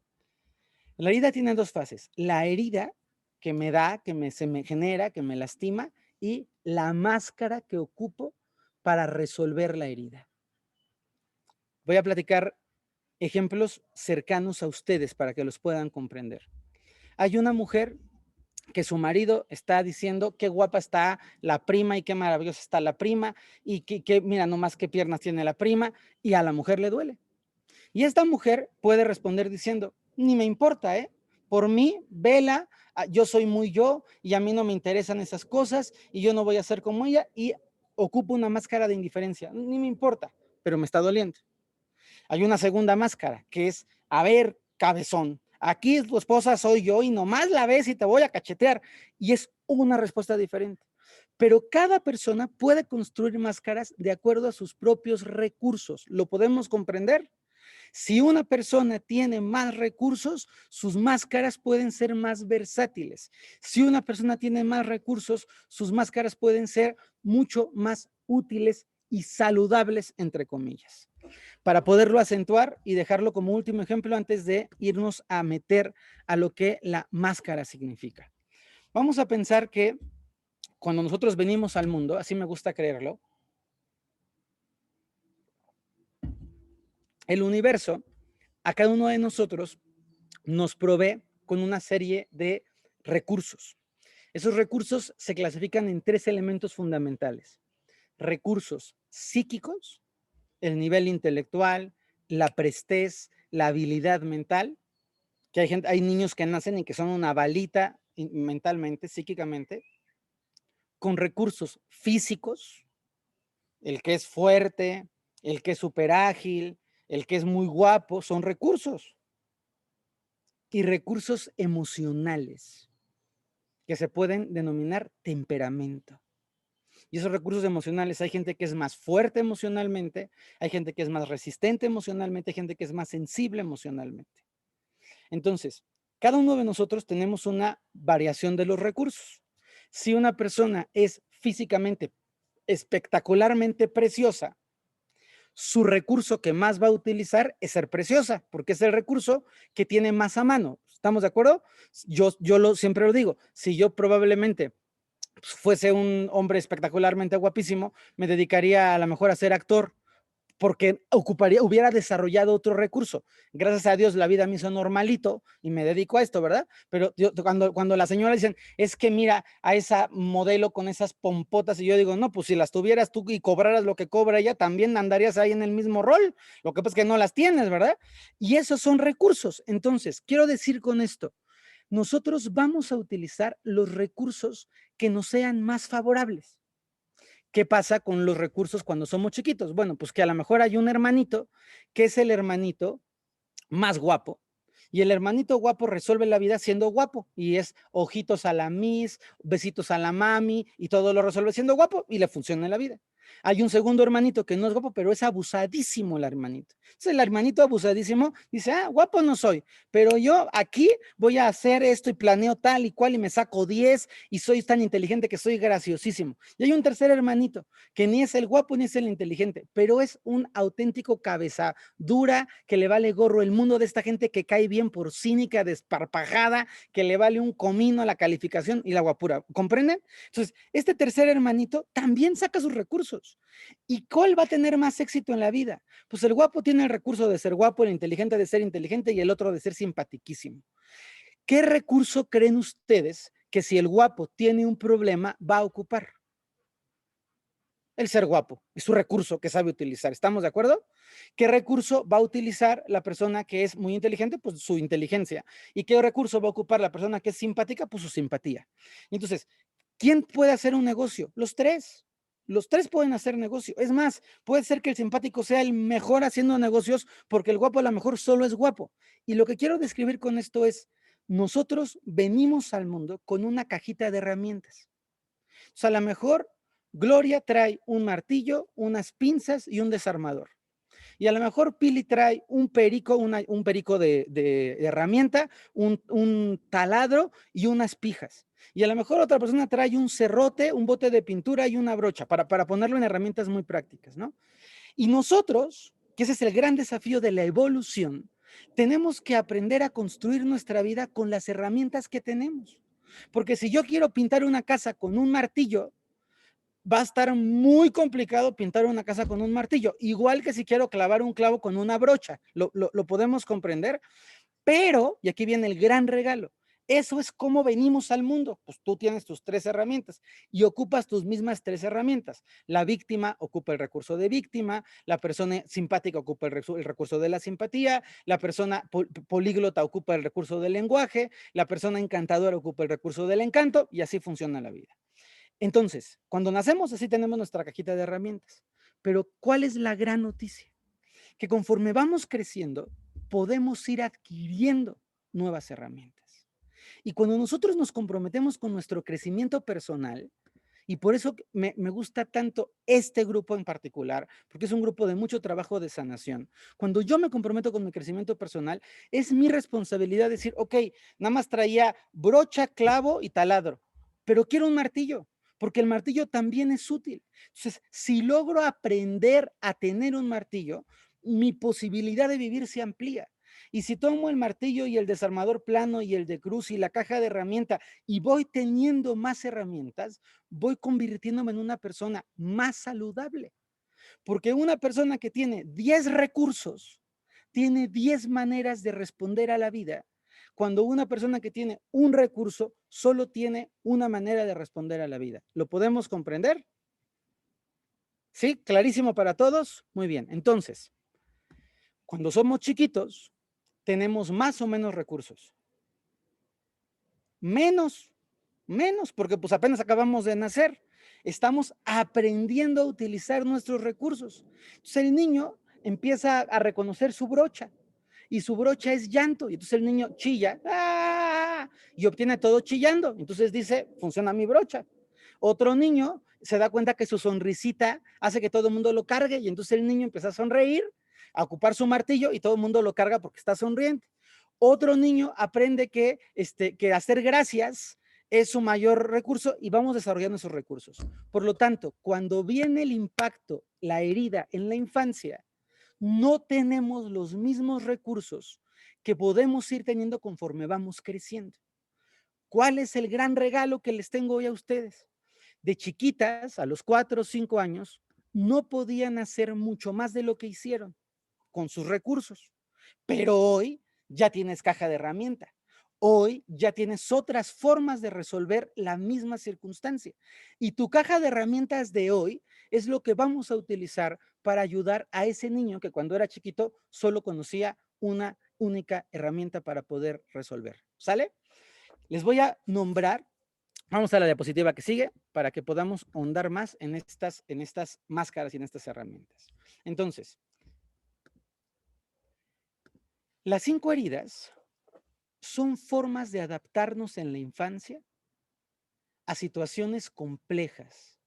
S1: La herida tiene dos fases. La herida que me da, se me genera, que me lastima, y la máscara que ocupo para resolver la herida. Voy a platicar ejemplos cercanos a ustedes para que los puedan comprender. Hay una mujer que su marido está diciendo qué guapa está la prima y qué maravillosa está la prima y que mira nomás qué piernas tiene la prima, y a la mujer le duele. Y esta mujer puede responder diciendo, ni me importa, ¿eh? Por mí, vela, yo soy muy yo y a mí no me interesan esas cosas y yo no voy a ser como ella, y ocupo una máscara de indiferencia. Ni me importa, pero me está doliendo. Hay una segunda máscara que es, a ver, cabezón, aquí tu esposa soy yo y nomás la ves y te voy a cachetear. Y es una respuesta diferente. Pero cada persona puede construir máscaras de acuerdo a sus propios recursos. ¿Lo podemos comprender? Si una persona tiene más recursos, sus máscaras pueden ser más versátiles. Si una persona tiene más recursos, sus máscaras pueden ser mucho más útiles y saludables, entre comillas. Para poderlo acentuar y dejarlo como último ejemplo antes de irnos a meter a lo que la máscara significa. Vamos a pensar que cuando nosotros venimos al mundo, así me gusta creerlo, el universo a cada uno de nosotros nos provee con una serie de recursos. Esos recursos se clasifican en tres elementos fundamentales: recursos psíquicos, el nivel intelectual, la prestez, la habilidad mental, que hay niños que nacen y que son una balita mentalmente, psíquicamente, con recursos físicos, el que es fuerte, el que es súper ágil, el que es muy guapo, son recursos. Y recursos emocionales, que se pueden denominar temperamento. Y esos recursos emocionales, hay gente que es más fuerte emocionalmente, hay gente que es más resistente emocionalmente, hay gente que es más sensible emocionalmente. Entonces, cada uno de nosotros tenemos una variación de los recursos. Si una persona es físicamente espectacularmente preciosa, su recurso que más va a utilizar es ser preciosa, porque es el recurso que tiene más a mano. ¿Estamos de acuerdo? Siempre lo digo, si yo probablemente fuese un hombre espectacularmente guapísimo, me dedicaría a lo mejor a ser actor, porque hubiera desarrollado otro recurso. Gracias a Dios la vida me hizo normalito y me dedico a esto, ¿verdad? Pero cuando la señora dicen, es que mira a esa modelo con esas pompotas, y yo digo, no, pues si las tuvieras tú y cobraras lo que cobra ella, también andarías ahí en el mismo rol. Lo que pasa es que no las tienes, ¿verdad? Y esos son recursos. Entonces, quiero decir con esto, nosotros vamos a utilizar los recursos que nos sean más favorables. ¿Qué pasa con los recursos cuando somos chiquitos? Bueno, pues que a lo mejor hay un hermanito que es el hermanito más guapo. Y el hermanito guapo resuelve la vida siendo guapo. Y es ojitos a la miss, besitos a la mami, y todo lo resuelve siendo guapo y le funciona en la vida. Hay un segundo hermanito que no es guapo, pero es abusadísimo el hermanito. Entonces el hermanito abusadísimo dice, ah, guapo no soy, pero yo aquí voy a hacer esto y planeo tal y cual y me saco 10 y soy tan inteligente que soy graciosísimo. Y hay un tercer hermanito que ni es el guapo ni es el inteligente, pero es un auténtico cabeza dura, que le vale gorro el mundo, de esta gente que cae bien por cínica, desparpajada, que le vale un comino la calificación y la guapura. ¿Comprenden? Entonces, este tercer hermanito también saca sus recursos. ¿Y cuál va a tener más éxito en la vida? Pues el guapo tiene el recurso de ser guapo, el inteligente de ser inteligente y el otro de ser simpatiquísimo. ¿Qué recurso creen ustedes que si el guapo tiene un problema va a ocupar? El ser guapo, es su recurso que sabe utilizar. ¿Estamos de acuerdo? ¿Qué recurso va a utilizar la persona que es muy inteligente? Pues su inteligencia. ¿Y qué recurso va a ocupar la persona que es simpática? Pues su simpatía. Entonces, ¿quién puede hacer un negocio? Los tres. Los tres pueden hacer negocio. Es más, puede ser que el simpático sea el mejor haciendo negocios porque el guapo a lo mejor solo es guapo. Y lo que quiero describir con esto es, nosotros venimos al mundo con una cajita de herramientas. O sea, a lo mejor Gloria trae un martillo, unas pinzas y un desarmador. Y a lo mejor Pili trae un perico, un perico de herramienta, un taladro y unas pijas. Y a lo mejor otra persona trae un serrote, un bote de pintura y una brocha para ponerlo en herramientas muy prácticas, ¿no? Y nosotros, que ese es el gran desafío de la evolución, tenemos que aprender a construir nuestra vida con las herramientas que tenemos. Porque si yo quiero pintar una casa con un martillo, va a estar muy complicado pintar una casa con un martillo, igual que si quiero clavar un clavo con una brocha, lo podemos comprender, pero, y aquí viene el gran regalo, eso es como venimos al mundo, pues tú tienes tus tres herramientas y ocupas tus mismas tres herramientas. La víctima ocupa el recurso de víctima, la persona simpática ocupa el recurso de la simpatía, la persona políglota ocupa el recurso del lenguaje, la persona encantadora ocupa el recurso del encanto y así funciona la vida. Entonces, cuando nacemos, así tenemos nuestra cajita de herramientas. Pero, ¿cuál es la gran noticia? Que conforme vamos creciendo, podemos ir adquiriendo nuevas herramientas. Y cuando nosotros nos comprometemos con nuestro crecimiento personal, y por eso me gusta tanto este grupo en particular, porque es un grupo de mucho trabajo de sanación. Cuando yo me comprometo con mi crecimiento personal, es mi responsabilidad decir, ok, nada más traía brocha, clavo y taladro, pero quiero un martillo, porque el martillo también es útil. Entonces, si logro aprender a tener un martillo, mi posibilidad de vivir se amplía. Y si tomo el martillo y el desarmador plano y el de cruz y la caja de herramienta y voy teniendo más herramientas, voy convirtiéndome en una persona más saludable. Porque una persona que tiene 10 recursos, tiene 10 maneras de responder a la vida. Cuando una persona que tiene un recurso solo tiene una manera de responder a la vida. ¿Lo podemos comprender? ¿Sí? ¿Clarísimo para todos? Muy bien. Entonces, cuando somos chiquitos, tenemos más o menos recursos. Menos, menos, porque pues apenas acabamos de nacer. Estamos aprendiendo a utilizar nuestros recursos. Entonces el niño empieza a reconocer su brocha y su brocha es llanto. Y entonces el niño chilla ¡ah! Y obtiene todo chillando. Entonces dice, funciona mi brocha. Otro niño se da cuenta que su sonrisita hace que todo el mundo lo cargue y entonces el niño empieza a sonreír, a ocupar su martillo y todo el mundo lo carga porque está sonriente. Otro niño aprende que hacer gracias es su mayor recurso y vamos desarrollando esos recursos. Por lo tanto, cuando viene el impacto, la herida en la infancia, no tenemos los mismos recursos que podemos ir teniendo conforme vamos creciendo. ¿Cuál es el gran regalo que les tengo hoy a ustedes? De chiquitas, a los 4 o 5 años, no podían hacer mucho más de lo que hicieron con sus recursos. Pero hoy ya tienes caja de herramienta. Hoy ya tienes otras formas de resolver la misma circunstancia. Y tu caja de herramientas de hoy es lo que vamos a utilizar para ayudar a ese niño que cuando era chiquito solo conocía una única herramienta para poder resolver. ¿Sale? Les voy a nombrar, vamos a la diapositiva que sigue para que podamos ahondar más en estas máscaras y en estas herramientas. Entonces, las 5 heridas son formas de adaptarnos en la infancia a situaciones complejas.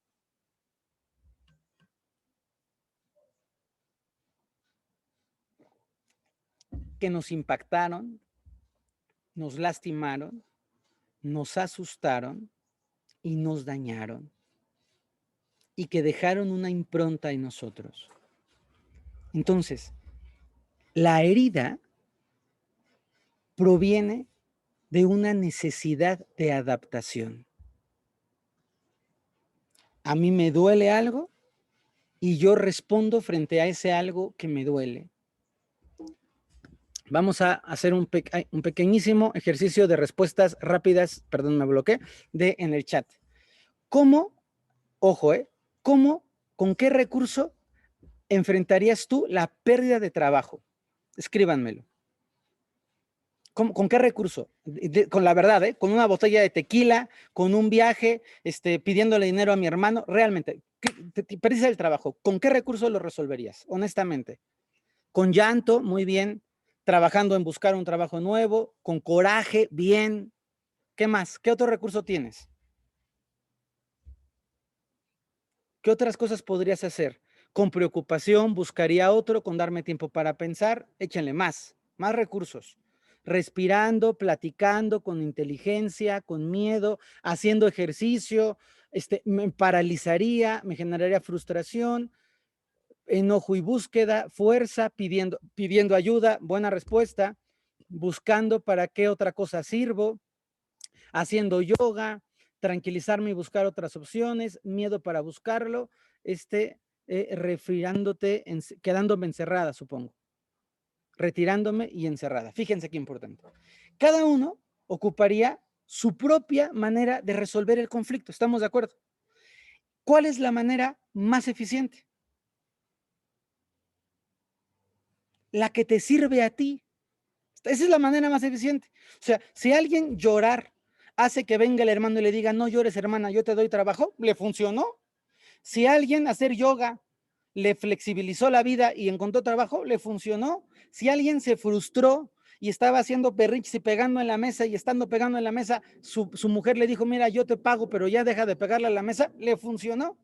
S1: Que nos impactaron, nos lastimaron, nos asustaron y nos dañaron. Y que dejaron una impronta en nosotros. Entonces, la herida proviene de una necesidad de adaptación. A mí me duele algo y yo respondo frente a ese algo que me duele. Vamos a hacer un pequeñísimo ejercicio de respuestas rápidas, perdón, me bloqueé, en el chat. ¿Cómo, ojo, con qué recurso enfrentarías tú la pérdida de trabajo? Escríbanmelo. ¿Con qué recurso? Con la verdad, con una botella de tequila, con un viaje, pidiéndole dinero a mi hermano, realmente, te perdiste el trabajo, ¿con qué recurso lo resolverías? Honestamente. Con llanto, muy bien, trabajando en buscar un trabajo nuevo, con coraje, bien. ¿Qué más? ¿Qué otro recurso tienes? ¿Qué otras cosas podrías hacer? Con preocupación, buscaría otro, con darme tiempo para pensar, échenle más recursos. Respirando, platicando con inteligencia, con miedo, haciendo ejercicio, me paralizaría, me generaría frustración, enojo y búsqueda, fuerza, pidiendo ayuda, buena respuesta, buscando para qué otra cosa sirvo, haciendo yoga, tranquilizarme y buscar otras opciones, miedo para buscarlo, refriándote, quedándome encerrada, supongo, retirándome y encerrada. Fíjense qué importante. Cada uno ocuparía su propia manera de resolver el conflicto, ¿estamos de acuerdo? ¿Cuál es la manera más eficiente? La que te sirve a ti. Esa es la manera más eficiente. O sea, si alguien llorar hace que venga el hermano y le diga, no llores, hermana, yo te doy trabajo, le funcionó. Si alguien hacer yoga le flexibilizó la vida y encontró trabajo, le funcionó. Si alguien se frustró y estaba haciendo perrinches y pegando en la mesa y estando pegando en la mesa, su mujer le dijo, mira, yo te pago, pero ya deja de pegarle a la mesa, le funcionó.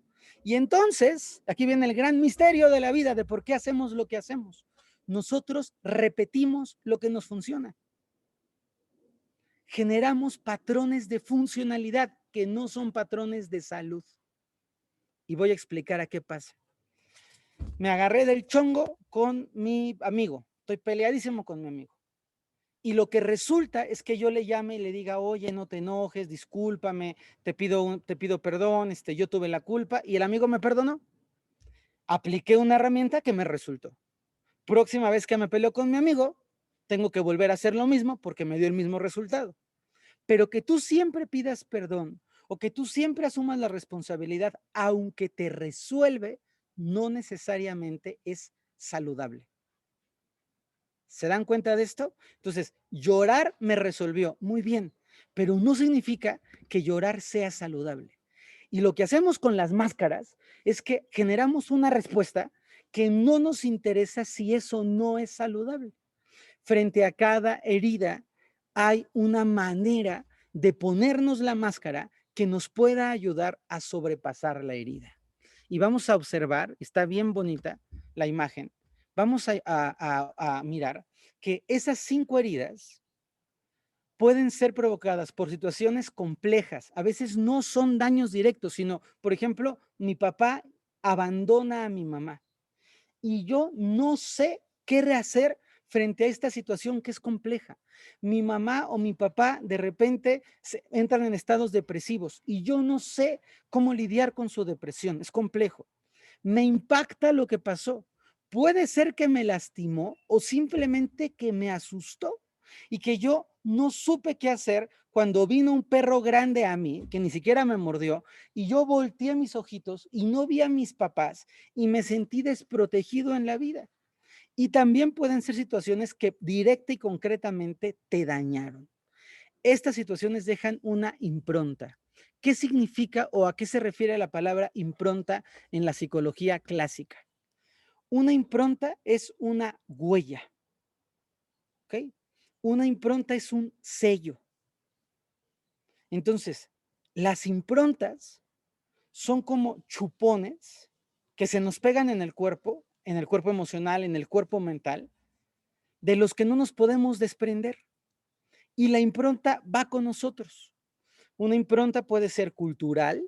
S1: Y entonces, aquí viene el gran misterio de la vida, de por qué hacemos lo que hacemos. Nosotros repetimos lo que nos funciona. Generamos patrones de funcionalidad que no son patrones de salud. Y voy a explicar a qué pasa. Me agarré del chongo con mi amigo. Estoy peleadísimo con mi amigo. Y lo que resulta es que yo le llame y le diga, oye, no te enojes, discúlpame, te pido perdón, yo tuve la culpa. Y el amigo me perdonó. Apliqué una herramienta que me resultó. Próxima vez que me peleo con mi amigo, tengo que volver a hacer lo mismo porque me dio el mismo resultado. Pero que tú siempre pidas perdón o que tú siempre asumas la responsabilidad, aunque te resuelve, no necesariamente es saludable. ¿Se dan cuenta de esto? Entonces, llorar me resolvió, muy bien, pero no significa que llorar sea saludable. Y lo que hacemos con las máscaras es que generamos una respuesta que no nos interesa si eso no es saludable. Frente a cada herida hay una manera de ponernos la máscara que nos pueda ayudar a sobrepasar la herida. Y vamos a observar, está bien bonita la imagen, vamos a mirar que esas 5 heridas pueden ser provocadas por situaciones complejas. A veces no son daños directos, sino, por ejemplo, mi papá abandona a mi mamá y yo no sé qué rehacer frente a esta situación que es compleja. Mi mamá o mi papá de repente entran en estados depresivos y yo no sé cómo lidiar con su depresión, es complejo. me impacta lo que pasó. Puede ser que me lastimó o simplemente que me asustó y que yo no supe qué hacer cuando vino un perro grande a mí, que ni siquiera me mordió, y yo volteé mis ojitos y no vi a mis papás y me sentí desprotegido en la vida. Y también pueden ser situaciones que directa y concretamente te dañaron. Estas situaciones dejan una impronta. ¿Qué significa o a qué se refiere la palabra impronta en la psicología clásica? Una impronta es una huella, ¿ok? Una impronta es un sello. Entonces, las improntas son como chupones que se nos pegan en el cuerpo emocional, en el cuerpo mental, de los que no nos podemos desprender. Y la impronta va con nosotros. Una impronta puede ser cultural,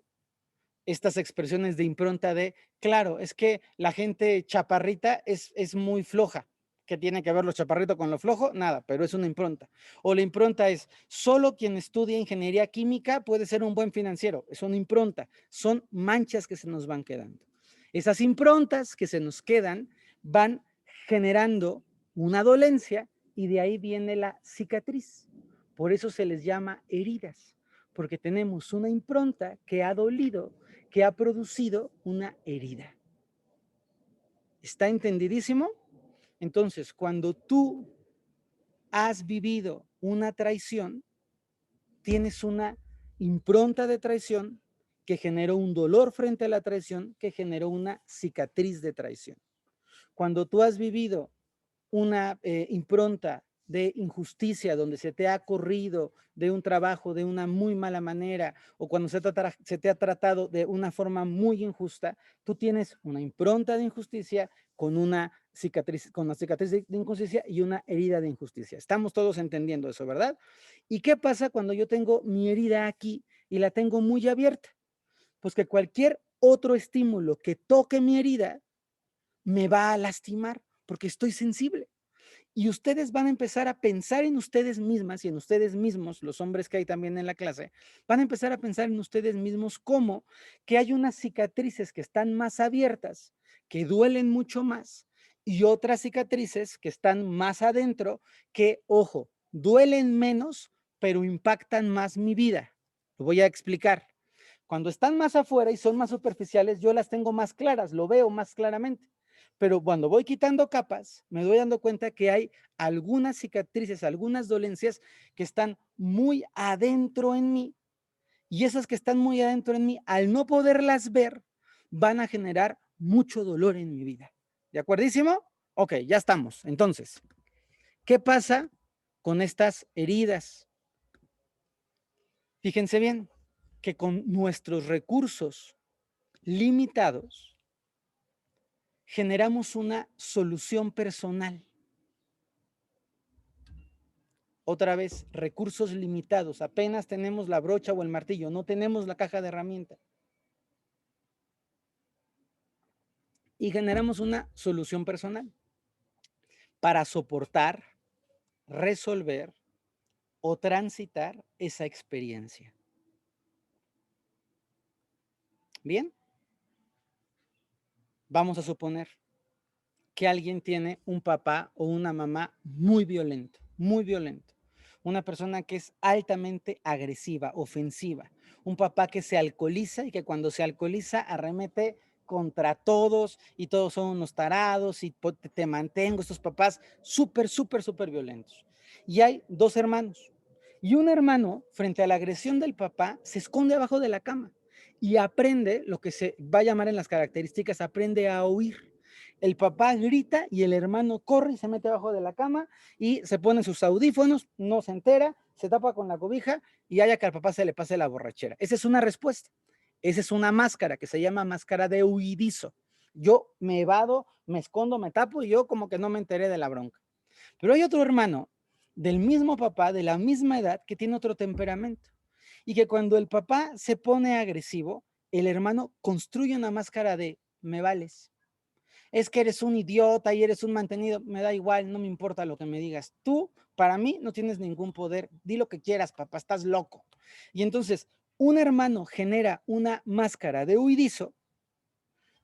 S1: estas expresiones de impronta de, claro, es que la gente chaparrita es muy floja. ¿Qué tiene que ver lo chaparrito con lo flojo? Nada, pero es una impronta. O la impronta es, solo quien estudia ingeniería química puede ser un buen financiero. Es una impronta. Son manchas que se nos van quedando. Esas improntas que se nos quedan van generando una dolencia y de ahí viene la cicatriz. Por eso se les llama heridas, porque tenemos una impronta que ha dolido, que ha producido una herida. ¿Está entendidísimo? Entonces, cuando tú has vivido una traición, tienes una impronta de traición que generó un dolor frente a la traición, que generó una cicatriz de traición. Cuando tú has vivido una impronta de injusticia donde se te ha corrido de un trabajo de una muy mala manera o cuando se te ha tratado de una forma muy injusta, tú tienes una impronta de injusticia con una cicatriz de injusticia y una herida de injusticia. Estamos todos entendiendo eso, ¿verdad? ¿Y qué pasa cuando yo tengo mi herida aquí y la tengo muy abierta? Pues que cualquier otro estímulo que toque mi herida me va a lastimar porque estoy sensible. Y ustedes van a empezar a pensar en ustedes mismas y en ustedes mismos, los hombres que hay también en la clase, van a empezar a pensar en ustedes mismos como que hay unas cicatrices que están más abiertas, que duelen mucho más, y otras cicatrices que están más adentro, que, ojo, duelen menos, pero impactan más mi vida. Lo voy a explicar. Cuando están más afuera y son más superficiales, yo las tengo más claras, lo veo más claramente. Pero cuando voy quitando capas, me doy dando cuenta que hay algunas cicatrices, algunas dolencias que están muy adentro en mí. Y esas que están muy adentro en mí, al no poderlas ver, van a generar mucho dolor en mi vida. ¿De acuerdísimo? Ok, ya estamos. Entonces, ¿qué pasa con estas heridas? Fíjense bien que con nuestros recursos limitados, generamos una solución personal. Otra vez, recursos limitados. Apenas tenemos la brocha o el martillo, no tenemos la caja de herramientas. Y generamos una solución personal para soportar, resolver o transitar esa experiencia. Bien, vamos a suponer que alguien tiene un papá o una mamá muy violento, muy violento. Una persona que es altamente agresiva, ofensiva. Un papá que se alcoholiza y que cuando se alcoholiza arremete contra todos y todos son unos tarados y te mantengo. Estos papás súper, súper, súper violentos. Y hay dos hermanos. Y un hermano, frente a la agresión del papá, se esconde abajo de la cama y aprende lo que se va a llamar en las características, aprende a huir. El papá grita y el hermano corre y se mete abajo de la cama y se pone sus audífonos, no se entera, se tapa con la cobija y haya que al papá se le pase la borrachera. Esa es una respuesta. Esa es una máscara que se llama máscara de huidizo. Yo me evado, me escondo, me tapo y yo como que no me enteré de la bronca. Pero hay otro hermano del mismo papá, de la misma edad, que tiene otro temperamento. Y que cuando el papá se pone agresivo, el hermano construye una máscara de me vales. Es que eres un idiota y eres un mantenido, me da igual, no me importa lo que me digas. Tú, para mí, no tienes ningún poder. Di lo que quieras, papá, estás loco. Y entonces, un hermano genera una máscara de huidizo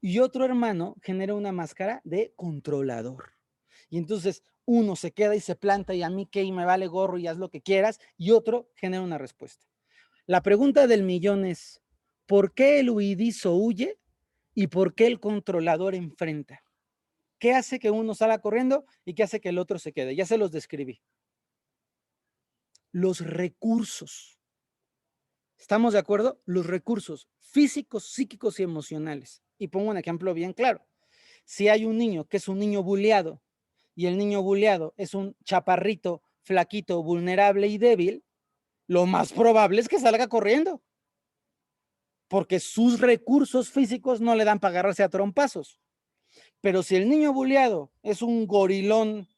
S1: y otro hermano genera una máscara de controlador. Y entonces uno se queda y se planta y a mí qué, y me vale gorro y haz lo que quieras, y otro genera una respuesta. La pregunta del millón es, ¿por qué el huidizo huye y por qué el controlador enfrenta? ¿Qué hace que uno salga corriendo y qué hace que el otro se quede? Ya se los describí. Los recursos. ¿Estamos de acuerdo? Los recursos físicos, psíquicos y emocionales. Y pongo un ejemplo bien claro. Si hay un niño que es un niño buleado y el niño buleado es un chaparrito, flaquito, vulnerable y débil, lo más probable es que salga corriendo, porque sus recursos físicos no le dan para agarrarse a trompazos. Pero si el niño buleado es un gorilón,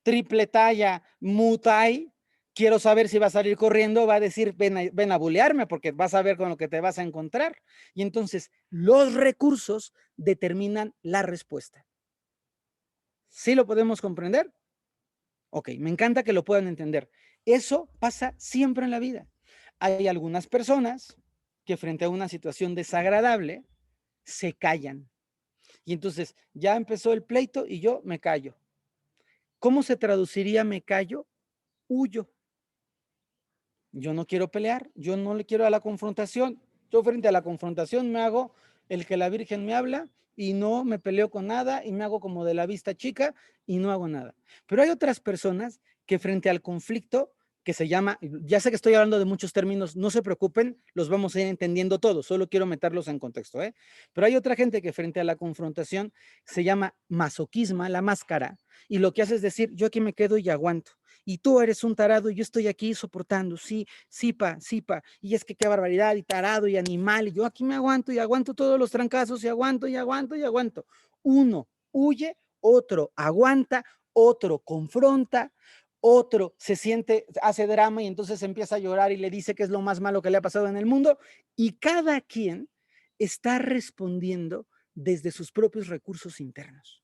S1: triple talla, mutai, quiero saber si va a salir corriendo, va a decir, ven a bulearme, porque vas a ver con lo que te vas a encontrar. Y entonces los recursos determinan la respuesta. ¿Sí lo podemos comprender? Ok, me encanta que lo puedan entender. Eso pasa siempre en la vida. Hay algunas personas que frente a una situación desagradable se callan. Y entonces ya empezó el pleito y yo me callo. ¿Cómo se traduciría me callo? Huyo. Yo no quiero pelear, yo no le quiero a la confrontación. Yo frente a la confrontación me hago el que la Virgen me habla y no me peleo con nada y me hago como de la vista chica y no hago nada. Pero hay otras personas que frente al conflicto que se llama, ya sé que estoy hablando de muchos términos, no se preocupen, los vamos a ir entendiendo todos, solo quiero meterlos en contexto, ¿eh? Pero hay otra gente que frente a la confrontación se llama masoquismo, la máscara, y lo que hace es decir, yo aquí me quedo y aguanto y tú eres un tarado y yo estoy aquí soportando, sí, sí, pa, y es que qué barbaridad, y tarado, y animal, y yo aquí me aguanto, y aguanto todos los trancazos, y aguanto, y aguanto, y aguanto. Uno huye, otro aguanta, otro confronta, otro se siente, hace drama y entonces empieza a llorar y le dice que es lo más malo que le ha pasado en el mundo, y cada quien está respondiendo desde sus propios recursos internos.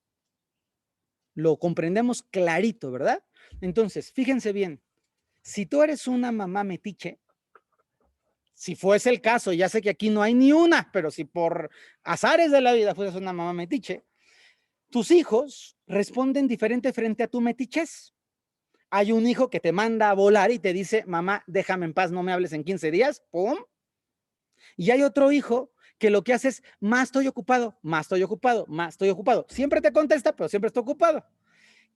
S1: Lo comprendemos clarito, ¿verdad? Entonces, fíjense bien, si tú eres una mamá metiche, si fuese el caso, ya sé que aquí no hay ni una, pero si por azares de la vida fueses una mamá metiche, tus hijos responden diferente frente a tu metichez. Hay un hijo que te manda a volar y te dice, mamá, déjame en paz, no me hables en 15 días, ¡pum! Y hay otro hijo que lo que hace es, más estoy ocupado, más estoy ocupado, más estoy ocupado. Siempre te contesta, pero siempre está ocupado.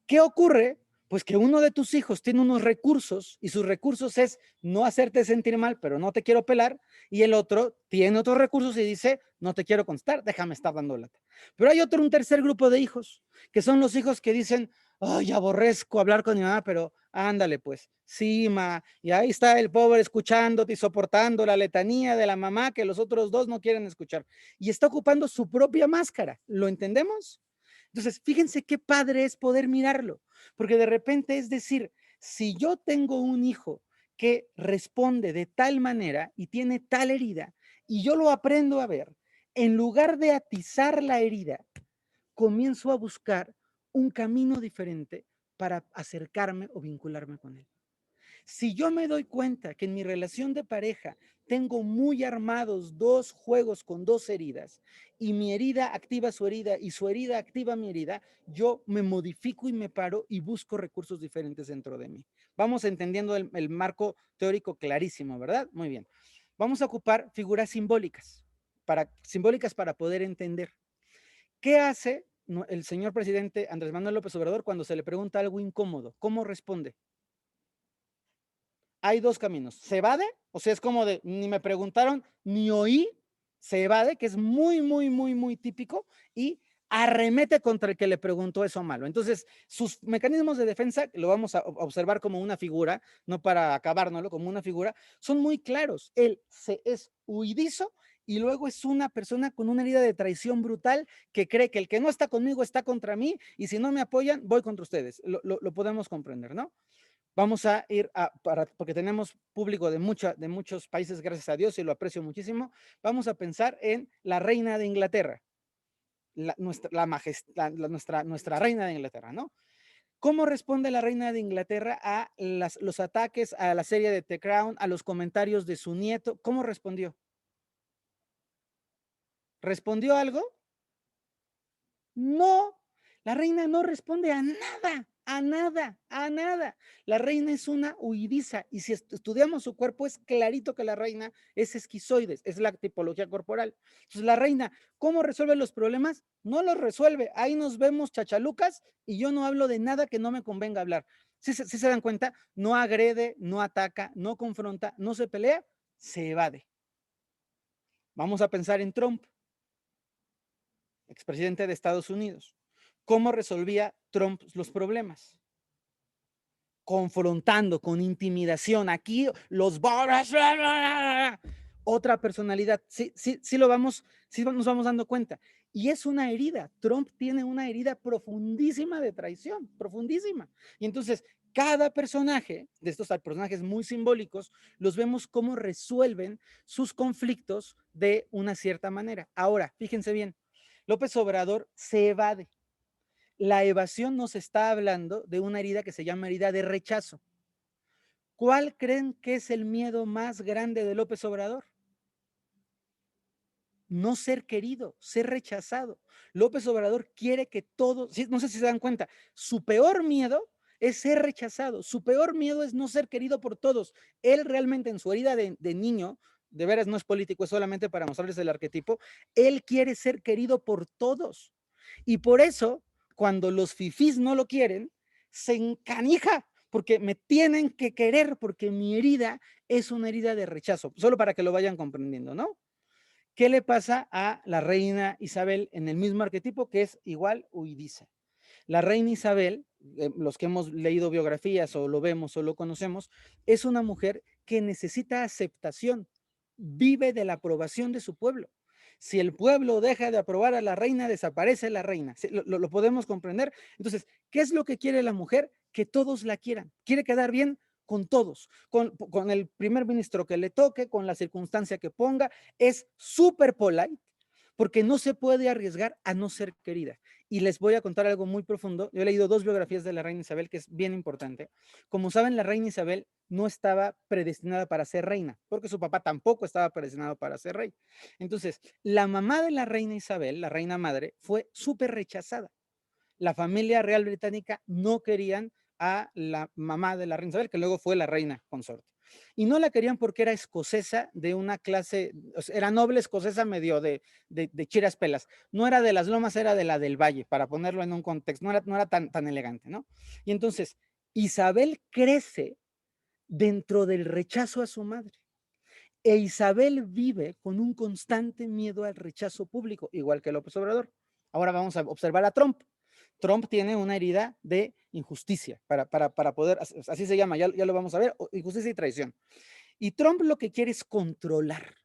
S1: ¿Qué ocurre? Pues que uno de tus hijos tiene unos recursos y sus recursos es no hacerte sentir mal, pero no te quiero pelar, y el otro tiene otros recursos y dice, no te quiero contestar, déjame estar dando lata. Pero hay un tercer grupo de hijos, que son los hijos que dicen, ay, aborrezco hablar con mi mamá, pero ándale pues, sí, ma, y ahí está el pobre escuchándote y soportando la letanía de la mamá que los otros dos no quieren escuchar, y está ocupando su propia máscara, ¿lo entendemos? Entonces, fíjense qué padre es poder mirarlo, porque de repente es decir, si yo tengo un hijo que responde de tal manera y tiene tal herida, y yo lo aprendo a ver, en lugar de atizar la herida, comienzo a buscar un camino diferente para acercarme o vincularme con él. Si yo me doy cuenta que en mi relación de pareja tengo muy armados dos juegos con dos heridas y mi herida activa su herida y su herida activa mi herida, yo me modifico y me paro y busco recursos diferentes dentro de mí. Vamos entendiendo el marco teórico clarísimo, ¿verdad? Muy bien. Vamos a ocupar figuras simbólicas para poder entender. ¿Qué hace el señor presidente Andrés Manuel López Obrador cuando se le pregunta algo incómodo? ¿Cómo responde? Hay dos caminos. Se evade, o sea, es como de ni me preguntaron, ni oí, se evade, que es muy típico, y arremete contra el que le preguntó eso malo. Entonces, sus mecanismos de defensa, lo vamos a observar como una figura, no para acabárnoslo, como una figura, son muy claros. Él es huidizo y luego es una persona con una herida de traición brutal que cree que el que no está conmigo está contra mí y si no me apoyan, voy contra ustedes. Lo podemos comprender, ¿no? Vamos a ir porque tenemos público de muchos países, gracias a Dios, y lo aprecio muchísimo. Vamos a pensar en la reina de Inglaterra, nuestra reina de Inglaterra, ¿no? ¿Cómo responde la reina de Inglaterra a los ataques, a la serie de The Crown, a los comentarios de su nieto? ¿Cómo respondió? ¿Respondió algo? No, la reina no responde a nada, a nada, a nada. La reina es una huidiza y si estudiamos su cuerpo es clarito que la reina es esquizoide, es la tipología corporal. Entonces la reina, ¿cómo resuelve los problemas? No los resuelve. Ahí nos vemos chachalucas y yo no hablo de nada que no me convenga hablar. Si se dan cuenta, no agrede, no ataca, no confronta, no se pelea, se evade. Vamos a pensar en Trump, expresidente de Estados Unidos. ¿Cómo resolvía Trump los problemas? Confrontando, con intimidación. Aquí los boras, otra personalidad. Sí lo vamos, sí nos vamos dando cuenta. Y es una herida. Trump tiene una herida profundísima de traición, profundísima. Y entonces, cada personaje de estos personajes muy simbólicos, los vemos cómo resuelven sus conflictos de una cierta manera. Ahora, fíjense bien, López Obrador se evade. La evasión nos está hablando de una herida que se llama herida de rechazo. ¿Cuál creen que es el miedo más grande de López Obrador? No ser querido, ser rechazado. López Obrador quiere que todos, no sé si se dan cuenta, su peor miedo es ser rechazado, su peor miedo es no ser querido por todos. Él realmente en su herida de niño, de veras no es político, es solamente para mostrarles el arquetipo, él quiere ser querido por todos. Y por eso, cuando los fifís no lo quieren, se encanija, porque me tienen que querer, porque mi herida es una herida de rechazo, solo para que lo vayan comprendiendo, ¿no? ¿Qué le pasa a la reina Isabel en el mismo arquetipo que es igual huidiza? La reina Isabel, los que hemos leído biografías o lo vemos o lo conocemos, es una mujer que necesita aceptación, vive de la aprobación de su pueblo. Si el pueblo deja de aprobar a la reina, desaparece la reina. ¿Lo podemos comprender? Entonces, ¿qué es lo que quiere la mujer? Que todos la quieran. Quiere quedar bien con todos, con el primer ministro que le toque, con la circunstancia que ponga. Es súper polite porque no se puede arriesgar a no ser querida. Y les voy a contar algo muy profundo. Yo he leído 2 biografías de la reina Isabel, que es bien importante. Como saben, la reina Isabel no estaba predestinada para ser reina, porque su papá tampoco estaba predestinado para ser rey. Entonces, la mamá de la reina Isabel, la reina madre, fue súper rechazada. La familia real británica no querían a la mamá de la reina Isabel, que luego fue la reina consorte. Y no la querían porque era escocesa de una clase, o sea, era noble escocesa medio de chiras pelas. No era de las lomas, era de la del valle, para ponerlo en un contexto. No era tan elegante, ¿no? Y entonces, Isabel crece dentro del rechazo a su madre. E Isabel vive con un constante miedo al rechazo público, igual que López Obrador. Ahora vamos a observar a Trump. Trump tiene una herida de injusticia para poder, así se llama, ya lo vamos a ver, injusticia y traición. Y Trump lo que quiere es controlar.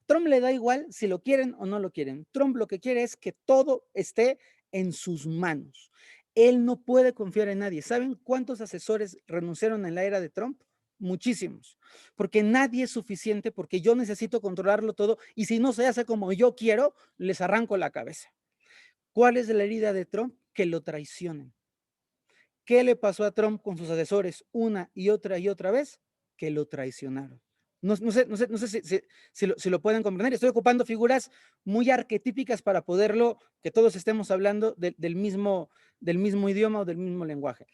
S1: Trump le da igual si lo quieren o no lo quieren. Trump lo que quiere es que todo esté en sus manos. Él no puede confiar en nadie. ¿Saben cuántos asesores renunciaron en la era de Trump? Muchísimos, porque nadie es suficiente, porque yo necesito controlarlo todo y si no se hace como yo quiero, les arranco la cabeza. ¿Cuál es la herida de Trump? Que lo traicionen. ¿Qué le pasó a Trump con sus asesores una y otra vez? Que lo traicionaron. No sé si lo pueden comprender. Estoy ocupando figuras muy arquetípicas para poderlo, que todos estemos hablando del mismo idioma o del mismo lenguaje.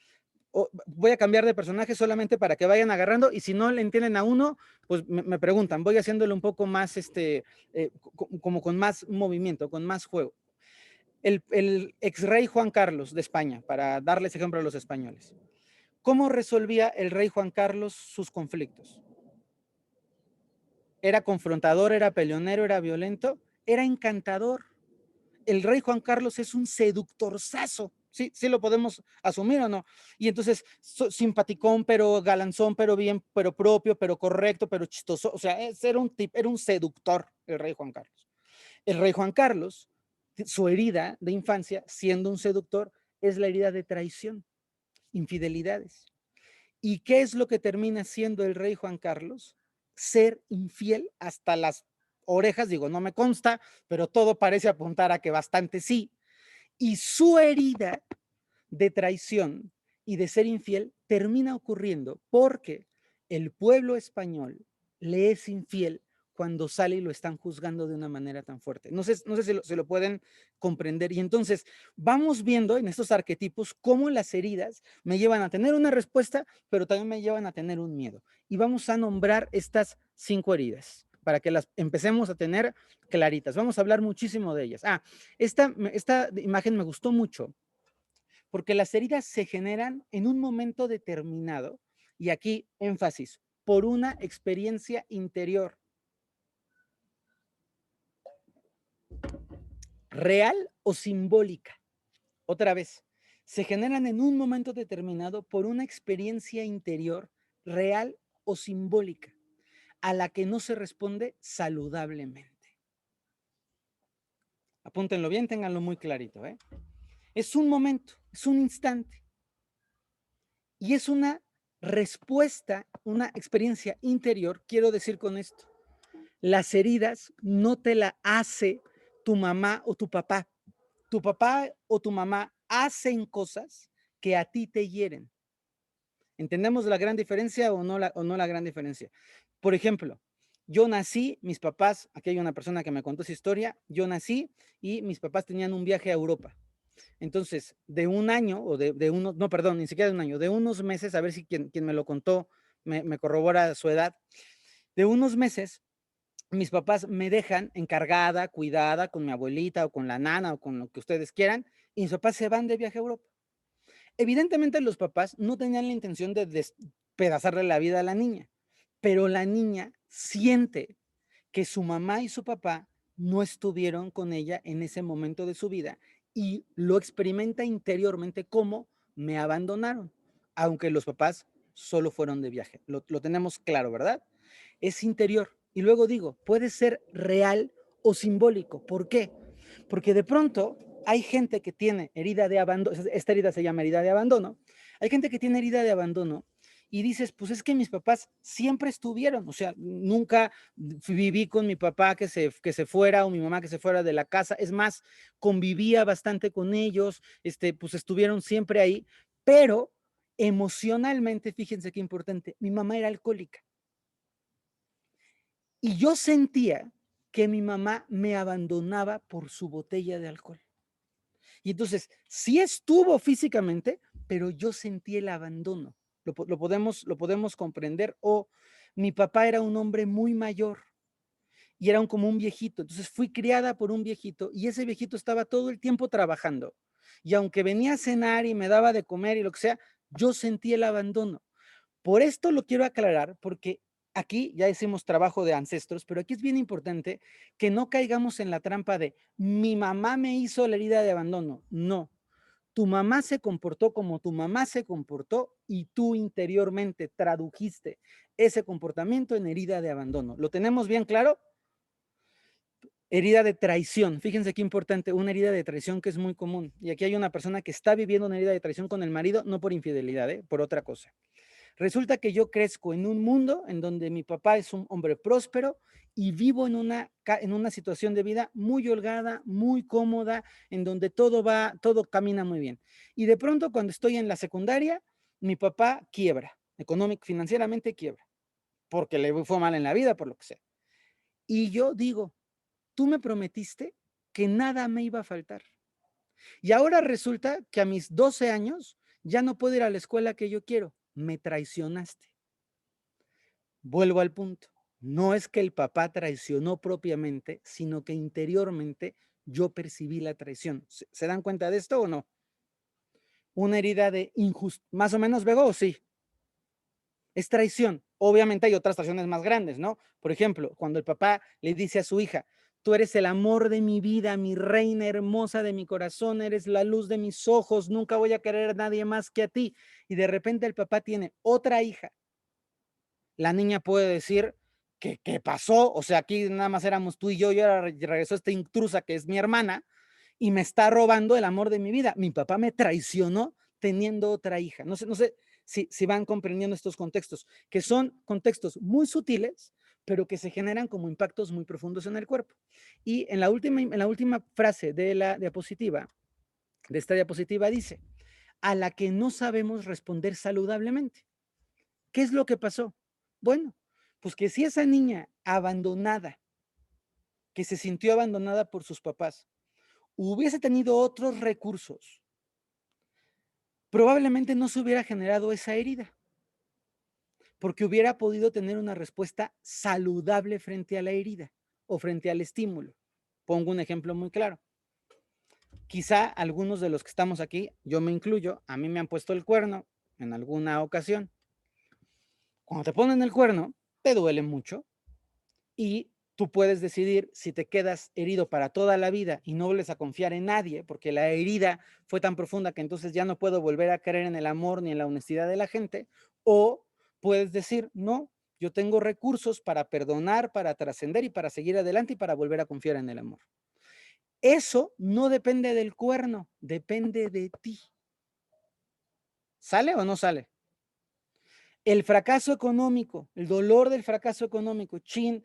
S1: Voy a cambiar de personaje solamente para que vayan agarrando y si no le entienden a uno, pues me preguntan. Voy haciéndolo un poco más, como con más movimiento, con más juego. El ex rey Juan Carlos de España, para darles ejemplo a los españoles. ¿Cómo resolvía el rey Juan Carlos sus conflictos? ¿Era confrontador, era peleonero, era violento? Era encantador. El rey Juan Carlos es un seductorzazo. Sí, sí lo podemos asumir o no. Y entonces, simpaticón, pero galanzón, pero bien, pero propio, pero correcto, pero chistoso. O sea, era un seductor el rey Juan Carlos. El rey Juan Carlos, su herida de infancia, siendo un seductor, es la herida de traición, infidelidades. ¿Y qué es lo que termina siendo el rey Juan Carlos? Ser infiel hasta las orejas, digo, no me consta, pero todo parece apuntar a que bastante sí. Y su herida de traición y de ser infiel termina ocurriendo porque el pueblo español le es infiel cuando sale y lo están juzgando de una manera tan fuerte. No sé si lo pueden comprender. Y entonces vamos viendo en estos arquetipos cómo las heridas me llevan a tener una respuesta, pero también me llevan a tener un miedo. Y vamos a nombrar estas 5 heridas para que las empecemos a tener claritas. Vamos a hablar muchísimo de ellas. Esta imagen me gustó mucho porque las heridas se generan en un momento determinado, y aquí énfasis, por una experiencia interior, real o simbólica. Otra vez, se generan en un momento determinado por una experiencia interior real o simbólica, a la que no se responde saludablemente. Apúntenlo bien, ténganlo muy clarito, ¿eh? Es un momento, es un instante, y es una respuesta, una experiencia interior. Quiero decir con esto, las heridas no te la hace tu mamá o tu papá. Tu papá o tu mamá hacen cosas que a ti te hieren. ¿Entendemos la gran diferencia o no la gran diferencia? Por ejemplo, yo nací, mis papás, aquí hay una persona que me contó esa historia, yo nací y mis papás tenían un viaje a Europa. Entonces, de un año, o de unos, no, perdón, ni siquiera de un año, de unos meses, a ver si quien me lo contó me corrobora su edad, de unos meses, mis papás me dejan encargada, cuidada con mi abuelita o con la nana o con lo que ustedes quieran, y mis papás se van de viaje a Europa. Evidentemente los papás no tenían la intención de despedazarle la vida a la niña, pero la niña siente que su mamá y su papá no estuvieron con ella en ese momento de su vida y lo experimenta interiormente como me abandonaron, aunque los papás solo fueron de viaje. Lo tenemos claro, ¿verdad? Es interior. Y luego digo, puede ser real o simbólico. ¿Por qué? Porque de pronto hay gente que tiene herida de abandono, esta herida se llama herida de abandono, hay gente que tiene herida de abandono y dices, pues es que mis papás siempre estuvieron, o sea, nunca viví con mi papá que se fuera o mi mamá que se fuera de la casa, es más, convivía bastante con ellos, pues estuvieron siempre ahí, pero emocionalmente, fíjense qué importante, mi mamá era alcohólica. Y yo sentía que mi mamá me abandonaba por su botella de alcohol. Y entonces, sí estuvo físicamente, pero yo sentí el abandono. Lo podemos comprender. O mi papá era un hombre muy mayor y era como un viejito. Entonces fui criada por un viejito y ese viejito estaba todo el tiempo trabajando. Y aunque venía a cenar y me daba de comer y lo que sea, yo sentí el abandono. Por esto lo quiero aclarar, porque aquí ya hicimos trabajo de ancestros, pero aquí es bien importante que no caigamos en la trampa de mi mamá me hizo la herida de abandono. No, tu mamá se comportó como tu mamá se comportó y tú interiormente tradujiste ese comportamiento en herida de abandono. ¿Lo tenemos bien claro? Herida de traición. Fíjense qué importante, una herida de traición que es muy común. Y aquí hay una persona que está viviendo una herida de traición con el marido, no por infidelidad, por otra cosa. Resulta que yo crezco en un mundo en donde mi papá es un hombre próspero y vivo en una situación de vida muy holgada, muy cómoda, en donde todo camina muy bien. Y de pronto cuando estoy en la secundaria, mi papá quiebra, económico, financieramente quiebra, porque le fue mal en la vida, por lo que sea. Y yo digo, tú me prometiste que nada me iba a faltar. Y ahora resulta que a mis 12 años ya no puedo ir a la escuela que yo quiero. Me traicionaste. Vuelvo al punto. No es que el papá traicionó propiamente, sino que interiormente yo percibí la traición. ¿Se dan cuenta de esto o no? Una herida de injusticia. ¿Más o menos, Bego? Sí. Es traición. Obviamente hay otras traiciones más grandes, ¿no? Por ejemplo, cuando el papá le dice a su hija, tú eres el amor de mi vida, mi reina hermosa de mi corazón, eres la luz de mis ojos, nunca voy a querer a nadie más que a ti. Y de repente el papá tiene otra hija. La niña puede decir, ¿qué pasó? O sea, aquí nada más éramos tú y ahora regresó esta intrusa que es mi hermana y me está robando el amor de mi vida. Mi papá me traicionó teniendo otra hija. No sé si van comprendiendo estos contextos, que son contextos muy sutiles, pero que se generan como impactos muy profundos en el cuerpo. Y en la última frase de la diapositiva, de esta diapositiva dice, a la que no sabemos responder saludablemente. ¿Qué es lo que pasó? Bueno, Pues que si esa niña abandonada, que se sintió abandonada por sus papás, hubiese tenido otros recursos, probablemente no se hubiera generado esa herida, porque hubiera podido tener una respuesta saludable frente a la herida o frente al estímulo. Pongo un ejemplo muy claro. Quizá algunos de los que estamos aquí, yo me incluyo, a mí me han puesto el cuerno en alguna ocasión. Cuando te ponen el cuerno, te duele mucho y tú puedes decidir si te quedas herido para toda la vida y no vuelves a confiar en nadie, porque la herida fue tan profunda que entonces ya no puedo volver a creer en el amor ni en la honestidad de la gente, o puedes decir, no, yo tengo recursos para perdonar, para trascender y para seguir adelante y para volver a confiar en el amor. Eso no depende del cuerno, depende de ti. ¿Sale o no sale? El fracaso económico, el dolor del fracaso económico, chin,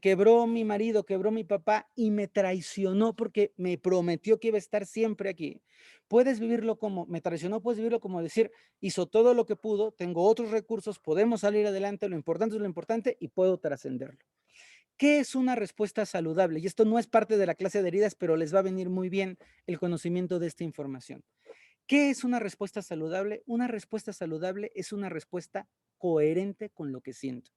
S1: quebró mi marido, quebró mi papá y me traicionó porque me prometió que iba a estar siempre aquí. Puedes vivirlo como, me traicionó, puedes vivirlo como decir, hizo todo lo que pudo, tengo otros recursos, podemos salir adelante, lo importante es lo importante y puedo trascenderlo. ¿Qué es una respuesta saludable? Y esto no es parte de la clase de heridas, pero les va a venir muy bien el conocimiento de esta información. ¿Qué es una respuesta saludable? Una respuesta saludable es una respuesta coherente con lo que siento.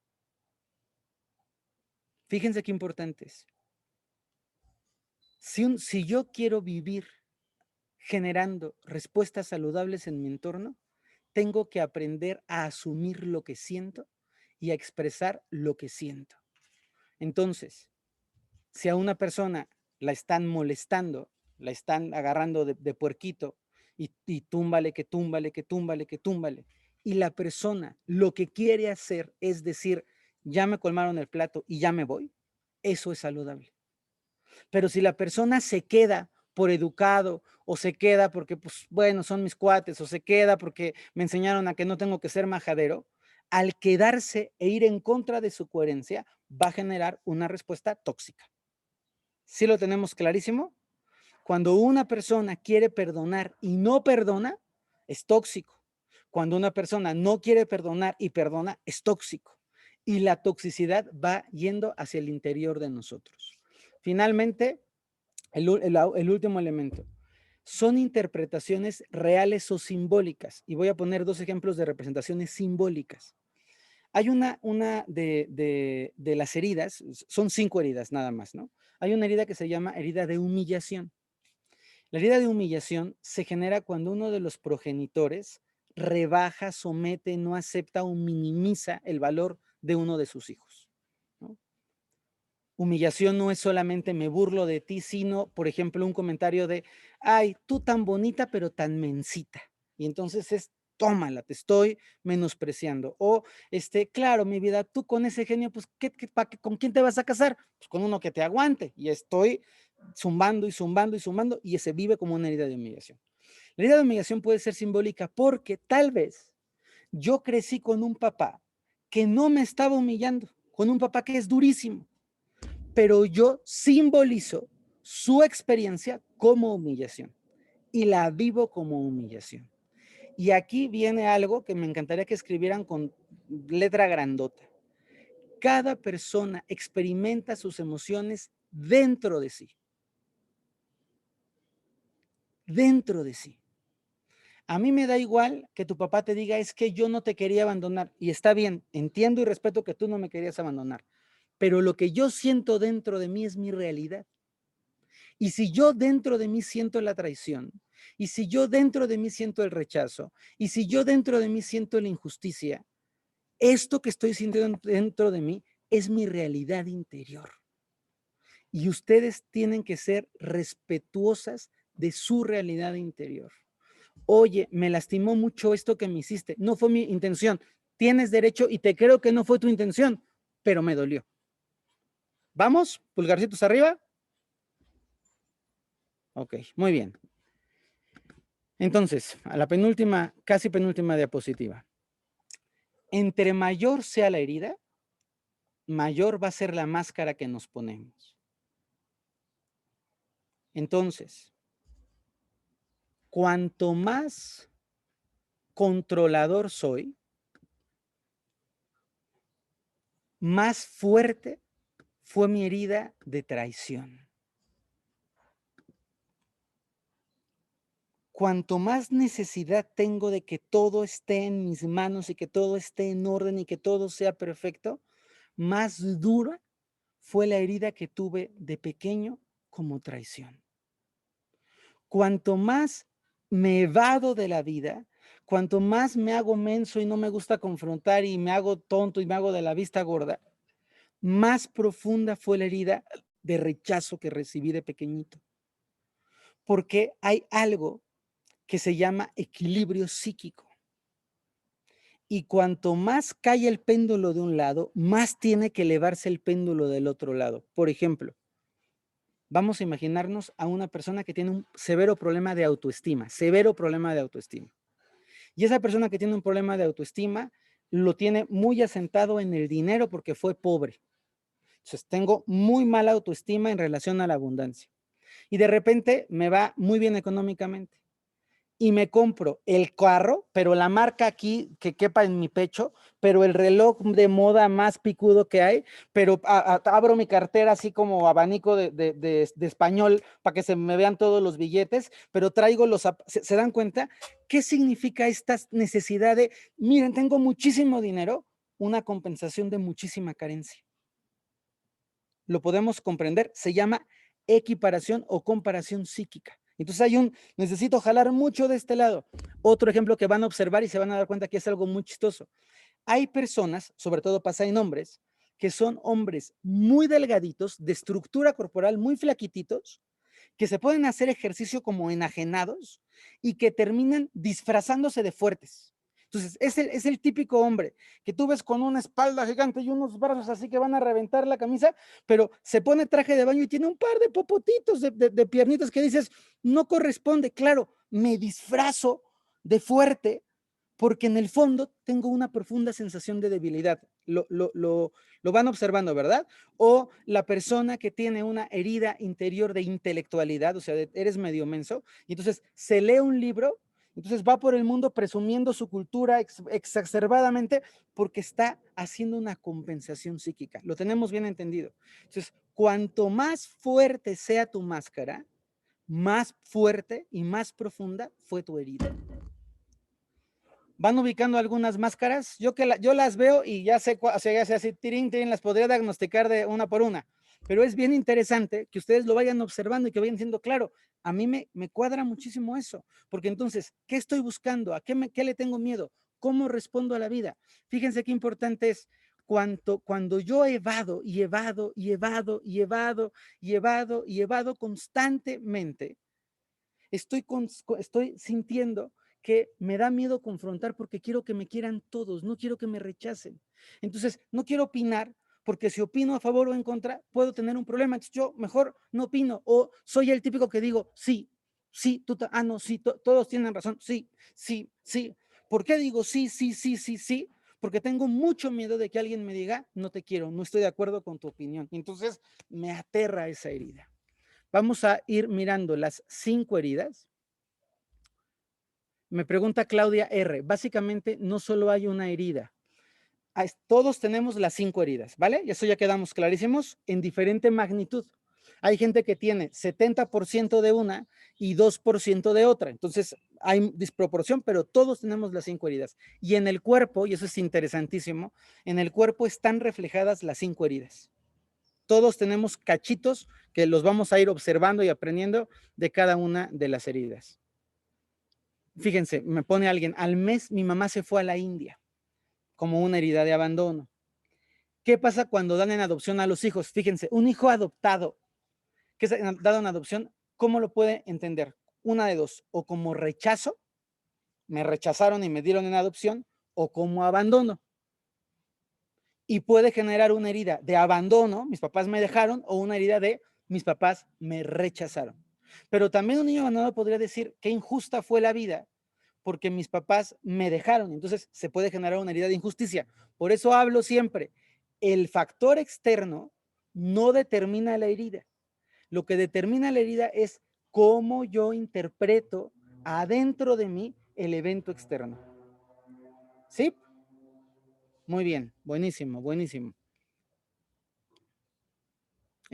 S1: Fíjense qué importante es. Si yo quiero vivir generando respuestas saludables en mi entorno, tengo que aprender a asumir lo que siento y a expresar lo que siento. Entonces, si a una persona la están molestando, la están agarrando de puerquito y túmbale, que túmbale, que túmbale, que túmbale, y la persona lo que quiere hacer es decir, ya me colmaron el plato y ya me voy, eso es saludable. Pero si la persona se queda por educado o se queda porque, pues, bueno, son mis cuates o se queda porque me enseñaron a que no tengo que ser majadero, al quedarse e ir en contra de su coherencia, va a generar una respuesta tóxica. ¿Sí lo tenemos clarísimo? Cuando una persona quiere perdonar y no perdona, es tóxico. Cuando una persona no quiere perdonar y perdona, es tóxico. Y la toxicidad va yendo hacia el interior de nosotros. Finalmente, el último elemento. Son interpretaciones reales o simbólicas. Y voy a poner dos ejemplos de representaciones simbólicas. Hay una de las heridas, son 5 heridas nada más, ¿no? Hay una herida que se llama herida de humillación. La herida de humillación se genera cuando uno de los progenitores rebaja, somete, no acepta o minimiza el valor de uno de sus hijos, ¿no? Humillación no es solamente me burlo de ti, sino, por ejemplo, un comentario de, ay, tú tan bonita, pero tan mensita. Y entonces es, tómala, te estoy menospreciando. O, claro, mi vida, tú con ese genio, pues, ¿con quién te vas a casar? Pues con uno que te aguante. Y estoy zumbando y zumbando y zumbando, y se vive como una herida de humillación. La herida de humillación puede ser simbólica porque tal vez yo crecí con un papá que no me estaba humillando, con un papá que es durísimo, pero yo simbolizo su experiencia como humillación y la vivo como humillación. Y aquí viene algo que me encantaría que escribieran con letra grandota. Cada persona experimenta sus emociones dentro de sí. Dentro de sí. A mí me da igual que tu papá te diga, es que yo no te quería abandonar. Y está bien, entiendo y respeto que tú no me querías abandonar. Pero lo que yo siento dentro de mí es mi realidad. Y si yo dentro de mí siento la traición, y si yo dentro de mí siento el rechazo, y si yo dentro de mí siento la injusticia, esto que estoy sintiendo dentro de mí es mi realidad interior. Y ustedes tienen que ser respetuosas de su realidad interior. Oye, me lastimó mucho esto que me hiciste, no fue mi intención. Tienes derecho y te creo que no fue tu intención, pero me dolió. ¿Vamos? Pulgarcitos arriba. Ok, muy bien. Entonces, a la penúltima, casi penúltima diapositiva. Entre mayor sea la herida, mayor va a ser la máscara que nos ponemos. Entonces, cuanto más controlador soy, más fuerte fue mi herida de traición. Cuanto más necesidad tengo de que todo esté en mis manos y que todo esté en orden y que todo sea perfecto, más dura fue la herida que tuve de pequeño como traición. Cuanto más me evado de la vida, cuanto más me hago menso y no me gusta confrontar y me hago tonto y me hago de la vista gorda, más profunda fue la herida de rechazo que recibí de pequeñito. Porque hay algo que se llama equilibrio psíquico. Y cuanto más cae el péndulo de un lado, más tiene que elevarse el péndulo del otro lado. Por ejemplo, vamos a imaginarnos a una persona que tiene un severo problema de autoestima, severo problema de autoestima. Y esa persona que tiene un problema de autoestima lo tiene muy asentado en el dinero porque fue pobre. Entonces, tengo muy mala autoestima en relación a la abundancia. Y de repente me va muy bien económicamente. Y me compro el carro, pero la marca aquí que quepa en mi pecho, pero el reloj de moda más picudo que hay, pero abro mi cartera así como abanico de español para que se me vean todos los billetes, pero traigo ¿se dan cuenta? ¿Qué significa esta necesidad de, miren, tengo muchísimo dinero? Una compensación de muchísima carencia. Lo podemos comprender, se llama equiparación o comparación psíquica. Entonces necesito jalar mucho de este lado. Otro ejemplo que van a observar y se van a dar cuenta que es algo muy chistoso. Hay personas, sobre todo pasa en hombres, que son hombres muy delgaditos, de estructura corporal muy flaquititos, que se pueden hacer ejercicio como enajenados y que terminan disfrazándose de fuertes. Entonces, es el típico hombre que tú ves con una espalda gigante y unos brazos así que van a reventar la camisa, pero se pone traje de baño y tiene un par de popotitos de piernitas que dices, no corresponde. Claro, me disfrazo de fuerte porque en el fondo tengo una profunda sensación de debilidad. Lo van observando, ¿verdad? O la persona que tiene una herida interior de intelectualidad, o sea, eres medio menso, y entonces se lee un libro, entonces va por el mundo presumiendo su cultura exacerbadamente porque está haciendo una compensación psíquica. Lo tenemos bien entendido. Entonces, cuanto más fuerte sea tu máscara, más fuerte y más profunda fue tu herida. Van ubicando algunas máscaras. Yo las veo y ya sé, ya sé así, tirín, tirín, las podría diagnosticar de una por una. Pero es bien interesante que ustedes lo vayan observando y que vayan siendo claro. A mí me cuadra muchísimo eso, porque entonces, ¿qué estoy buscando? ¿Qué le tengo miedo? ¿Cómo respondo a la vida? Fíjense qué importante es cuando yo evado y evado y evado y evado y evado y evado constantemente, estoy sintiendo que me da miedo confrontar porque quiero que me quieran todos, no quiero que me rechacen. Entonces, no quiero opinar porque si opino a favor o en contra, puedo tener un problema. Entonces, yo mejor no opino o soy el típico que digo, sí, sí, no, sí, todos tienen razón, sí, sí, sí. ¿Por qué digo sí, sí, sí, sí, sí? Porque tengo mucho miedo de que alguien me diga, no te quiero, no estoy de acuerdo con tu opinión. Entonces, me aterra esa herida. Vamos a ir mirando las 5 heridas. Me pregunta Claudia R. Básicamente, no solo hay una herida. Todos tenemos las 5 heridas, ¿vale? Y eso ya quedamos clarísimos en diferente magnitud. Hay gente que tiene 70% de una y 2% de otra. Entonces, hay disproporción, pero todos tenemos las 5 heridas. Y en el cuerpo, y eso es interesantísimo, en el cuerpo están reflejadas las 5 heridas. Todos tenemos cachitos que los vamos a ir observando y aprendiendo de cada una de las heridas. Fíjense, me pone alguien, al mes mi mamá se fue a la India como una herida de abandono. ¿Qué pasa cuando dan en adopción a los hijos? Fíjense, un hijo adoptado que es dado en adopción, ¿cómo lo puede entender? Una de dos, o como rechazo, me rechazaron y me dieron en adopción, o como abandono. Y puede generar una herida de abandono, mis papás me dejaron, o una herida de mis papás me rechazaron. Pero también un niño abandonado podría decir qué injusta fue la vida porque mis papás me dejaron. Entonces se puede generar una herida de injusticia. Por eso hablo siempre, el factor externo no determina la herida. Lo que determina la herida es cómo yo interpreto adentro de mí el evento externo. ¿Sí? Muy bien, buenísimo, buenísimo.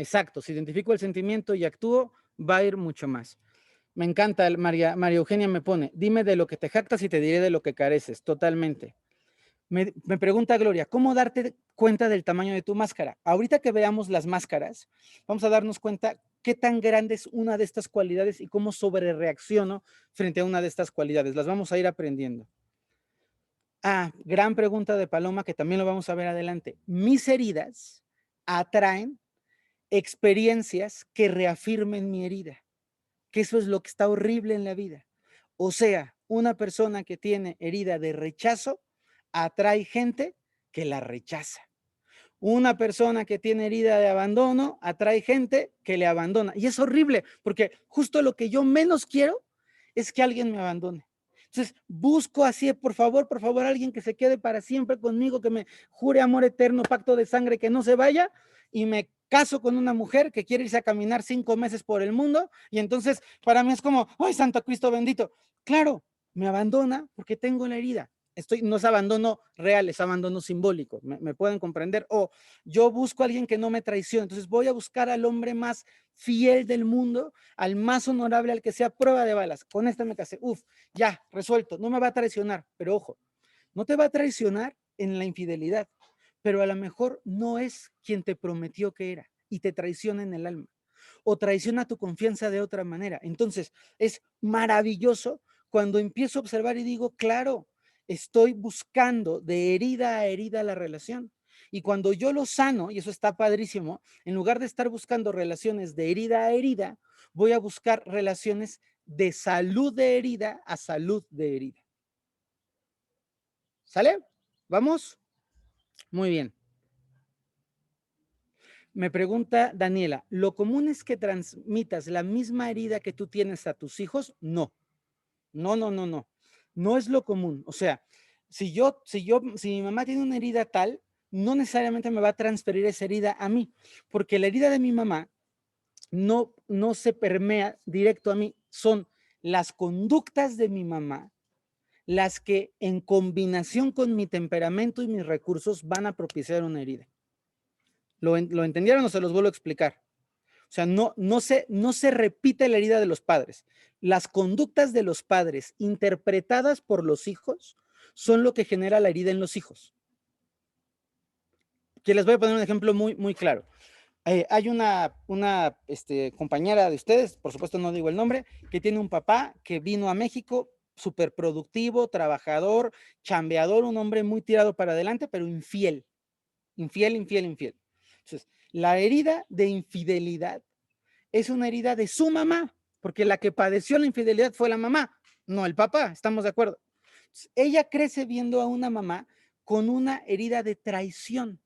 S1: Exacto, si identifico el sentimiento y actúo, va a ir mucho más. Me encanta, María Eugenia me pone, dime de lo que te jactas y te diré de lo que careces, totalmente. Me pregunta Gloria, ¿cómo darte cuenta del tamaño de tu máscara? Ahorita que veamos las máscaras, vamos a darnos cuenta qué tan grande es una de estas cualidades y cómo sobrereacciono frente a una de estas cualidades. Las vamos a ir aprendiendo. Ah, gran pregunta de Paloma que también lo vamos a ver adelante. Mis heridas atraen experiencias que reafirmen mi herida, que eso es lo que está horrible en la vida. O sea, una persona que tiene herida de rechazo atrae gente que la rechaza. Una persona que tiene herida de abandono atrae gente que le abandona. Y es horrible, porque justo lo que yo menos quiero es que alguien me abandone. Entonces, busco así, por favor, alguien que se quede para siempre conmigo, que me jure amor eterno, pacto de sangre, que no se vaya, y me caso con una mujer que quiere irse a caminar 5 meses por el mundo, y entonces para mí es como, ¡ay, Santo Cristo bendito! Claro, me abandona porque tengo la herida. No es abandono real, es abandono simbólico, me pueden comprender. O yo busco a alguien que no me traicione, entonces voy a buscar al hombre más fiel del mundo, al más honorable, al que sea prueba de balas. Con este me casé, ya, resuelto, no me va a traicionar, pero ojo, no te va a traicionar en la infidelidad, pero a lo mejor no es quien te prometió que era y te traiciona en el alma o traiciona tu confianza de otra manera. Entonces, es maravilloso cuando empiezo a observar y digo, claro, estoy buscando de herida a herida la relación. Y cuando yo lo sano, y eso está padrísimo, en lugar de estar buscando relaciones de herida a herida, voy a buscar relaciones de salud de herida a salud de herida. ¿Sale? ¿Vamos? Muy bien. Me pregunta Daniela, ¿lo común es que transmitas la misma herida que tú tienes a tus hijos? No, no, no, no, no. No es lo común. O sea, si mi mamá tiene una herida tal, no necesariamente me va a transferir esa herida a mí, porque la herida de mi mamá no se permea directo a mí. Son las conductas de mi mamá las que en combinación con mi temperamento y mis recursos van a propiciar una herida. ¿Lo entendieron o se los vuelvo a explicar? O sea, no se repite la herida de los padres. Las conductas de los padres interpretadas por los hijos son lo que genera la herida en los hijos. Que les voy a poner un ejemplo muy, muy claro. Hay una compañera de ustedes, por supuesto no digo el nombre, que tiene un papá que vino a México súper productivo, trabajador, chambeador, un hombre muy tirado para adelante, pero infiel. Infiel, infiel, infiel. Entonces, la herida de infidelidad es una herida de su mamá, porque la que padeció la infidelidad fue la mamá, no el papá, estamos de acuerdo. Entonces, ella crece viendo a una mamá con una herida de traición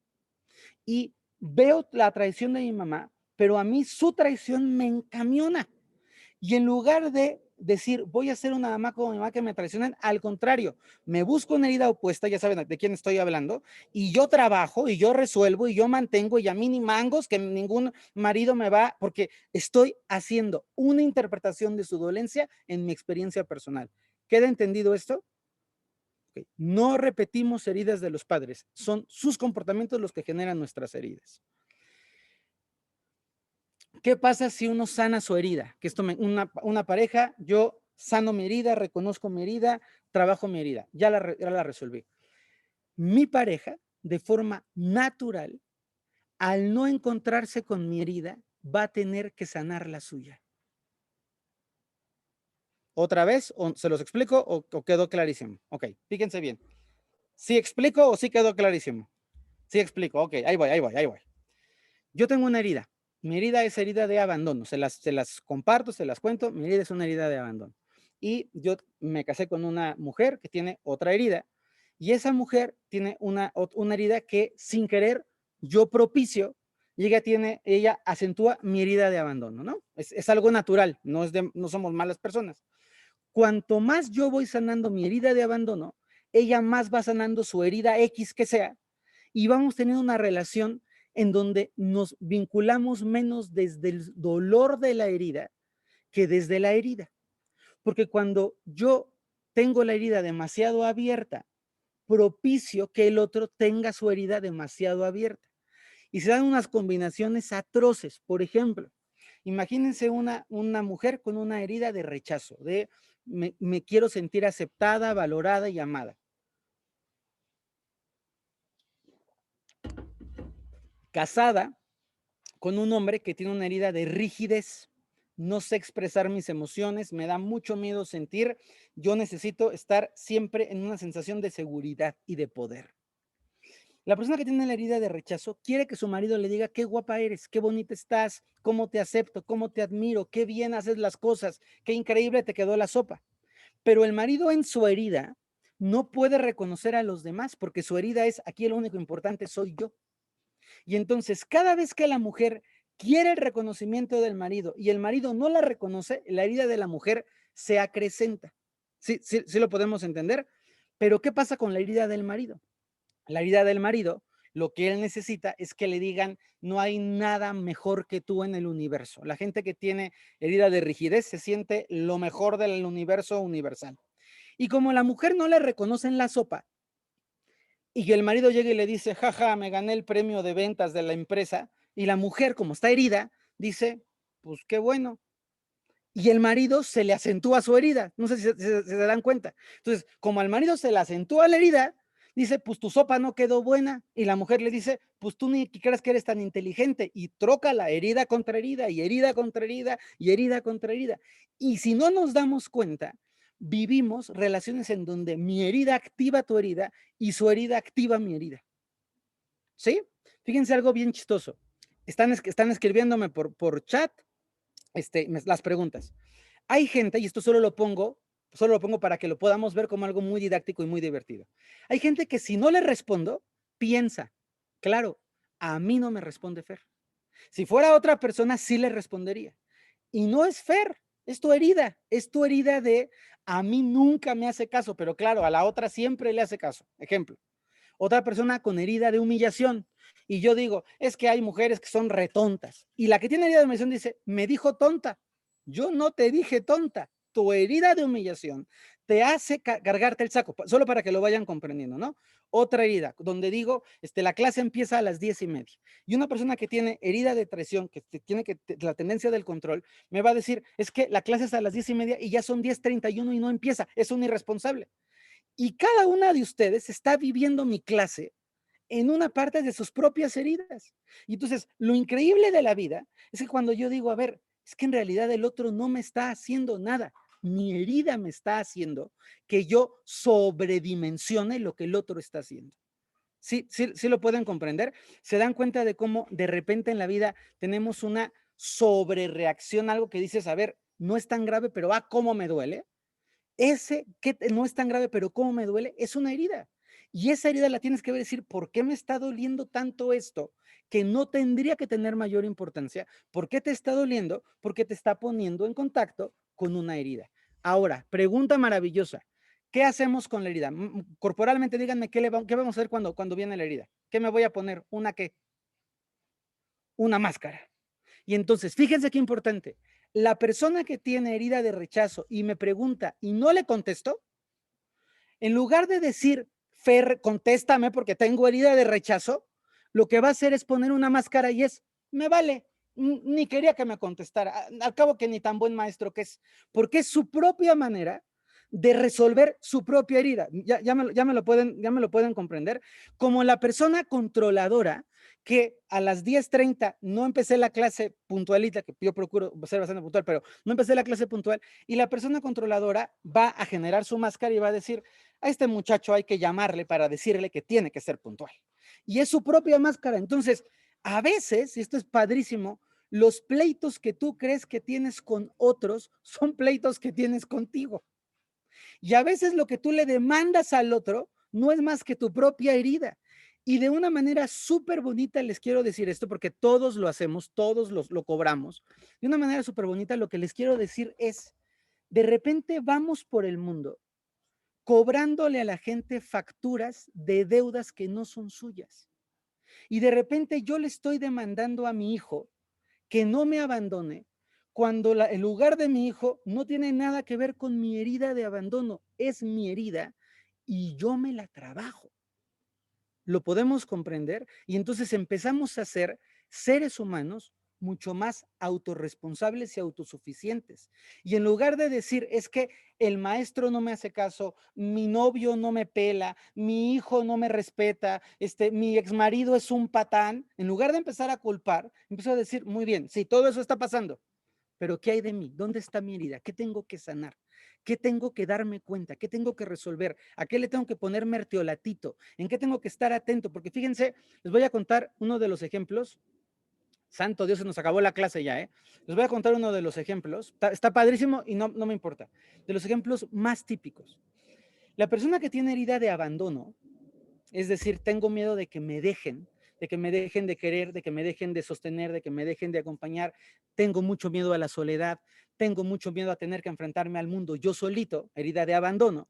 S1: y veo la traición de mi mamá, pero a mí su traición me encamiona. Y en lugar de decir, voy a ser una mamá como mi mamá que me traicionan, al contrario, me busco una herida opuesta, ya saben de quién estoy hablando, y yo trabajo, y yo resuelvo, y yo mantengo, y a mí ni mangos, que ningún marido me va, porque estoy haciendo una interpretación de su dolencia en mi experiencia personal. ¿Queda entendido esto? Okay. No repetimos heridas de los padres, son sus comportamientos los que generan nuestras heridas. ¿Qué pasa si uno sana su herida? Que una pareja, yo sano mi herida, reconozco mi herida, trabajo mi herida, ya la resolví. Mi pareja, de forma natural, al no encontrarse con mi herida, va a tener que sanar la suya. ¿Otra vez? ¿O se los explico o quedó clarísimo? Ok, fíjense bien. ¿Sí explico o sí quedó clarísimo? Sí explico, ok, ahí voy. Yo tengo una herida. Mi herida es herida de abandono. Se las comparto, se las cuento. Mi herida es una herida de abandono. Y yo me casé con una mujer que tiene otra herida. Y esa mujer tiene una herida que sin querer yo propicio y ella acentúa mi herida de abandono, ¿no? Es algo natural, no somos malas personas. Cuanto más yo voy sanando mi herida de abandono, ella más va sanando su herida X que sea, y vamos teniendo una relación en donde nos vinculamos menos desde el dolor de la herida que desde la herida. Porque cuando yo tengo la herida demasiado abierta, propicio que el otro tenga su herida demasiado abierta. y se dan unas combinaciones atroces. Por ejemplo, imagínense una mujer con una herida de rechazo, de me quiero sentir aceptada, valorada y amada. Casada con un hombre que tiene una herida de rigidez. No sé expresar mis emociones, me da mucho miedo sentir. Yo necesito estar siempre en una sensación de seguridad y de poder. La persona que tiene la herida de rechazo quiere que su marido le diga qué guapa eres, qué bonita estás, cómo te acepto, cómo te admiro, qué bien haces las cosas, qué increíble te quedó la sopa. Pero el marido en su herida no puede reconocer a los demás porque su herida es aquí lo único importante soy yo. Y entonces cada vez que la mujer quiere el reconocimiento del marido y el marido no la reconoce, la herida de la mujer se acrecenta. Sí, sí, sí lo podemos entender. Pero ¿qué pasa con la herida del marido? La herida del marido, lo que él necesita es que le digan, no hay nada mejor que tú en el universo. La gente que tiene herida de rigidez se siente lo mejor del universo universal. Y como la mujer no le reconoce en la sopa, y que el marido llega y le dice, jaja, me gané el premio de ventas de la empresa, y la mujer, como está herida, dice, pues qué bueno. Y el marido se le acentúa su herida. No sé si se dan cuenta. Entonces, como al marido se le acentúa la herida, dice, pues tu sopa no quedó buena. Y la mujer le dice, pues tú ni creas que eres tan inteligente. Y troca la herida contra herida, y herida contra herida, y herida contra herida. Y si no nos damos cuenta, vivimos relaciones en donde mi herida activa tu herida y su herida activa mi herida. ¿Sí? Fíjense algo bien chistoso. Están escribiéndome por chat las preguntas. Hay gente, y esto solo lo pongo para que lo podamos ver como algo muy didáctico y muy divertido. Hay gente que si no le respondo, piensa, claro, a mí no me responde Fer. Si fuera otra persona, sí le respondería. Y no es Fer, es tu herida de a mí nunca me hace caso, pero claro, a la otra siempre le hace caso. Ejemplo, otra persona con herida de humillación. Y yo digo, es que hay mujeres que son retontas. Y la que tiene herida de humillación dice, me dijo tonta. Yo no te dije tonta. Tu herida de humillación te hace cargarte el saco, solo para que lo vayan comprendiendo, ¿no? Otra herida, donde digo, la clase empieza a las 10:30. Y una persona que tiene herida de traición, que tiene la tendencia del control, me va a decir, es que la clase es a las 10:30 y ya son 10:31 y no empieza. Es un irresponsable. Y cada una de ustedes está viviendo mi clase en una parte de sus propias heridas. Y entonces, lo increíble de la vida es que cuando yo digo, a ver, es que en realidad el otro no me está haciendo nada, mi herida me está haciendo que yo sobredimensione lo que el otro está haciendo. Sí, sí, sí lo pueden comprender. Se dan cuenta de cómo de repente en la vida tenemos una sobrereacción, algo que dices, a ver, no es tan grave, pero cómo me duele. Ese que no es tan grave, pero cómo me duele, es una herida. Y esa herida la tienes que ver, decir, ¿por qué me está doliendo tanto esto? Que no tendría que tener mayor importancia. ¿Por qué te está doliendo? Porque te está poniendo en contacto con una herida. Ahora, pregunta maravillosa. ¿Qué hacemos con la herida? Corporalmente, díganme, ¿qué vamos a hacer cuando viene la herida? ¿Qué me voy a poner? ¿Una qué? Una máscara. Y entonces, fíjense qué importante. La persona que tiene herida de rechazo y me pregunta y no le contesto, en lugar de decir, Fer, contéstame porque tengo herida de rechazo, lo que va a hacer es poner una máscara y es, me vale, ni quería que me contestara, al cabo que ni tan buen maestro que es, porque es su propia manera de resolver su propia herida. Ya me lo pueden comprender. Como la persona controladora que a las 10:30 no empecé la clase puntualita, que yo procuro ser bastante puntual, pero no empecé la clase puntual, y la persona controladora va a generar su máscara y va a decir, a este muchacho hay que llamarle para decirle que tiene que ser puntual. Y es su propia máscara. Entonces, a veces, y esto es padrísimo, los pleitos que tú crees que tienes con otros son pleitos que tienes contigo. Y a veces lo que tú le demandas al otro no es más que tu propia herida. Y de una manera súper bonita les quiero decir esto, porque todos lo hacemos, todos lo cobramos. De una manera súper bonita lo que les quiero decir es, de repente vamos por el mundo cobrándole a la gente facturas de deudas que no son suyas. Y de repente yo le estoy demandando a mi hijo que no me abandone cuando el lugar de mi hijo no tiene nada que ver con mi herida de abandono, es mi herida y yo me la trabajo. lo podemos comprender y entonces empezamos a ser seres humanos mucho más autorresponsables y autosuficientes. Y en lugar de decir, es que el maestro no me hace caso, mi novio no me pela, mi hijo no me respeta, mi exmarido es un patán, en lugar de empezar a culpar, empiezo a decir, muy bien, sí, todo eso está pasando, pero ¿qué hay de mí? ¿Dónde está mi herida? ¿Qué tengo que sanar? ¿Qué tengo que darme cuenta? ¿Qué tengo que resolver? ¿A qué le tengo que poner mertiolatito? ¿En qué tengo que estar atento? Porque fíjense, les voy a contar uno de los ejemplos. Santo Dios, se nos acabó la clase ya, ¿eh? Les voy a contar uno de los ejemplos. Está padrísimo y no me importa. De los ejemplos más típicos. La persona que tiene herida de abandono, es decir, tengo miedo de que me dejen, de que me dejen de querer, de que me dejen de sostener, de que me dejen de acompañar. Tengo mucho miedo a la soledad, tengo mucho miedo a tener que enfrentarme al mundo yo solito, herida de abandono.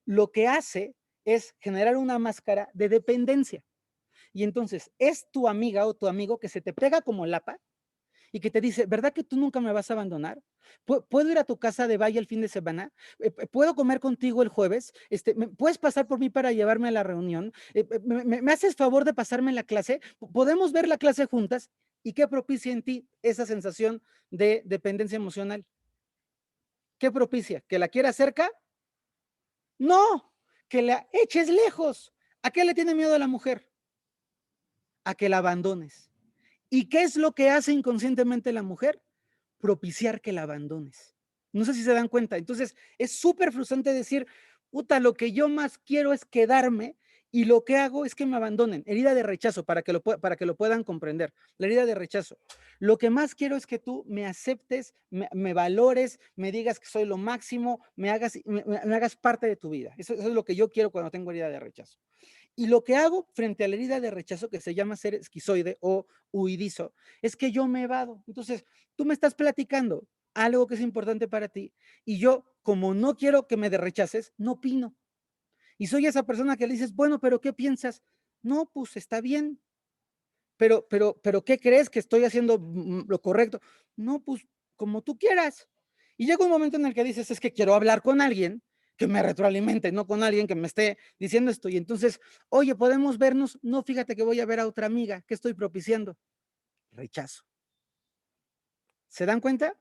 S1: Lo que hace es generar una máscara de dependencia. Y entonces es tu amiga o tu amigo que se te pega como lapa y que te dice, ¿verdad que tú nunca me vas a abandonar? ¿Puedo ir a tu casa de valle el fin de semana? ¿Puedo comer contigo el jueves? ¿Puedes pasar por mí para llevarme a la reunión? ¿Me haces favor de pasarme la clase? ¿Podemos ver la clase juntas? ¿Y qué propicia en ti esa sensación de dependencia emocional? ¿Qué propicia? ¿Que la quieras cerca? No, que la eches lejos. ¿A qué le tiene miedo a la mujer? A que la abandones. ¿Y qué es lo que hace inconscientemente la mujer? Propiciar que la abandones. No sé si se dan cuenta. Entonces, es súper frustrante decir, puta, lo que yo más quiero es quedarme y lo que hago es que me abandonen. Herida de rechazo, para que lo puedan comprender. La herida de rechazo. Lo que más quiero es que tú me aceptes, me valores, me digas que soy lo máximo, me hagas parte de tu vida. Eso es lo que yo quiero cuando tengo herida de rechazo. Y lo que hago frente a la herida de rechazo, que se llama ser esquizoide o huidizo, es que yo me evado. Entonces, tú me estás platicando algo que es importante para ti y yo, como no quiero que me rechaces, no opino. Y soy esa persona que le dices, bueno, pero ¿qué piensas? No, pues está bien, pero ¿qué crees que estoy haciendo lo correcto? No, pues como tú quieras. Y llega un momento en el que dices, es que quiero hablar con alguien que me retroalimente, no con alguien que me esté diciendo esto. Y entonces, oye, ¿podemos vernos? No, fíjate que voy a ver a otra amiga. ¿Qué estoy propiciando? Rechazo. ¿Se dan cuenta?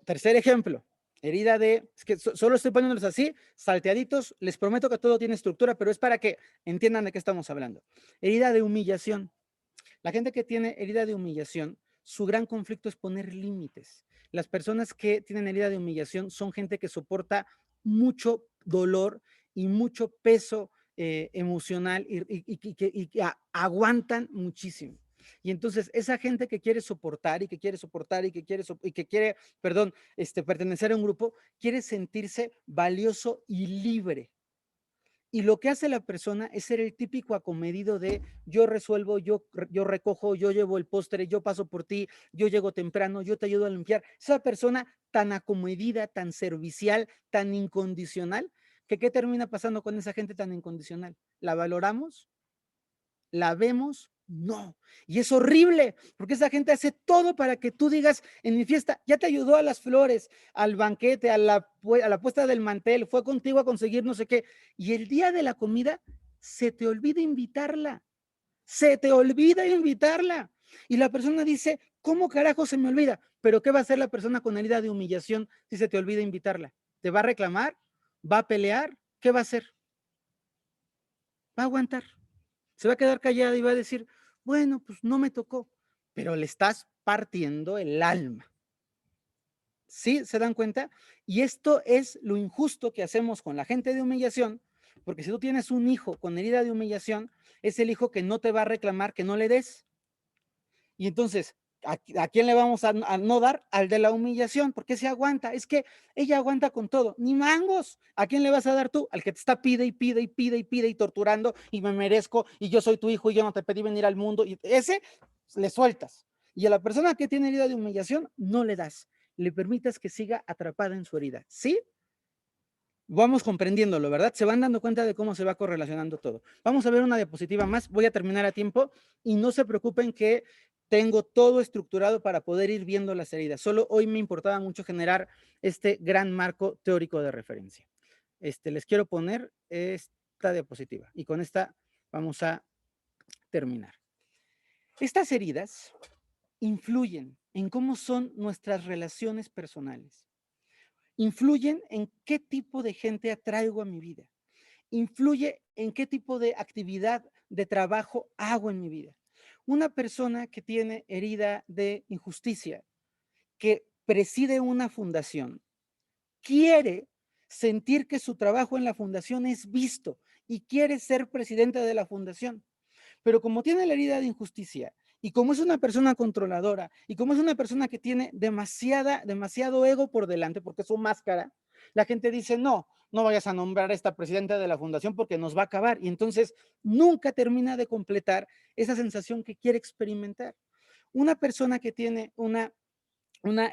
S1: Tercer ejemplo, herida de, es que solo estoy poniéndolos así, salteaditos, les prometo que todo tiene estructura, pero es para que entiendan de qué estamos hablando. Herida de humillación. La gente que tiene herida de humillación, su gran conflicto es poner límites. Las personas que tienen herida de humillación son gente que soporta mucho dolor y mucho peso emocional y que aguantan muchísimo. Y entonces esa gente que quiere soportar y que quiere soportar y que quiere, perdón, pertenecer a un grupo, quiere sentirse valioso y libre. Y lo que hace la persona es ser el típico acomedido de yo resuelvo, yo recojo, yo llevo el postre, yo paso por ti, yo llego temprano, yo te ayudo a limpiar. Esa persona tan acomedida, tan servicial, tan incondicional, que ¿qué termina pasando con esa gente tan incondicional? ¿La valoramos? ¿La vemos? No. Y es horrible, porque esa gente hace todo para que tú digas en mi fiesta, ya te ayudó a las flores, al banquete, a la puesta del mantel, fue contigo a conseguir no sé qué. Y el día de la comida se te olvida invitarla. Se te olvida invitarla. Y la persona dice, ¿cómo carajo se me olvida? Pero ¿qué va a hacer la persona con herida de humillación si se te olvida invitarla? ¿Te va a reclamar? ¿Va a pelear? ¿Qué va a hacer? Va a aguantar. Se va a quedar callada y va a decir, bueno, pues no me tocó, pero le estás partiendo el alma. ¿Sí? ¿Se dan cuenta? Y esto es lo injusto que hacemos con la gente de humillación, porque si tú tienes un hijo con herida de humillación, es el hijo que no te va a reclamar que no le des. Y entonces, ¿a quién le vamos a no dar? Al de la humillación, porque se aguanta. Es que ella aguanta con todo. Ni mangos. ¿A quién le vas a dar tú? Al que te está pide y pide y pide y pide y torturando y me merezco y yo soy tu hijo y yo no te pedí venir al mundo. Y ese le sueltas. Y a la persona que tiene herida de humillación, no le das. Le permitas que siga atrapada en su herida. ¿Sí? Vamos comprendiéndolo, ¿verdad? Se van dando cuenta de cómo se va correlacionando todo. Vamos a ver una diapositiva más, voy a terminar a tiempo y no se preocupen que tengo todo estructurado para poder ir viendo las heridas. Solo hoy me importaba mucho generar este gran marco teórico de referencia. Les quiero poner esta diapositiva y con esta vamos a terminar. Estas heridas influyen en cómo son nuestras relaciones personales. Influyen en qué tipo de gente atraigo a mi vida. Influye en qué tipo de actividad de trabajo hago en mi vida. Una persona que tiene herida de injusticia, que preside una fundación, quiere sentir que su trabajo en la fundación es visto y quiere ser presidente de la fundación. Pero como tiene la herida de injusticia y como es una persona controladora y como es una persona que tiene demasiado ego por delante, porque es su máscara, la gente dice, no, no vayas a nombrar a esta presidenta de la fundación porque nos va a acabar. Y entonces nunca termina de completar esa sensación que quiere experimentar. Una persona que tiene una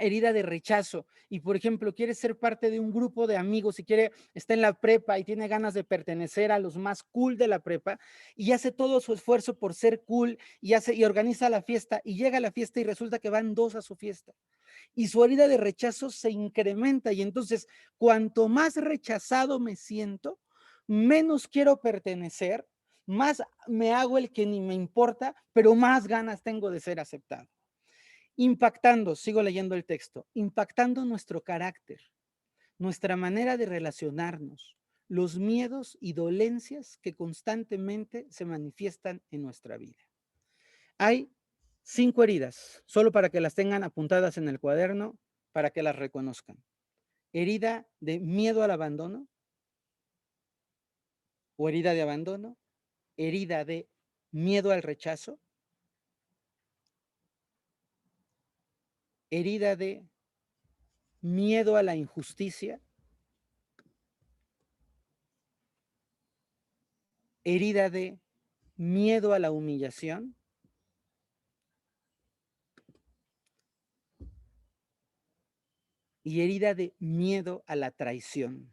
S1: herida de rechazo y, por ejemplo, quiere ser parte de un grupo de amigos y está en la prepa y tiene ganas de pertenecer a los más cool de la prepa y hace todo su esfuerzo por ser cool y organiza la fiesta y llega a la fiesta y resulta que van 2 a su fiesta y su herida de rechazo se incrementa y entonces cuanto más rechazado me siento, menos quiero pertenecer, más me hago el que ni me importa, pero más ganas tengo de ser aceptado. Impactando, sigo leyendo el texto, impactando nuestro carácter, nuestra manera de relacionarnos, los miedos y dolencias que constantemente se manifiestan en nuestra vida. Hay 5 heridas, solo para que las tengan apuntadas en el cuaderno, para que las reconozcan. Herida de miedo al abandono o herida de abandono, herida de miedo al rechazo, herida de miedo a la injusticia, herida de miedo a la humillación, y herida de miedo a la traición.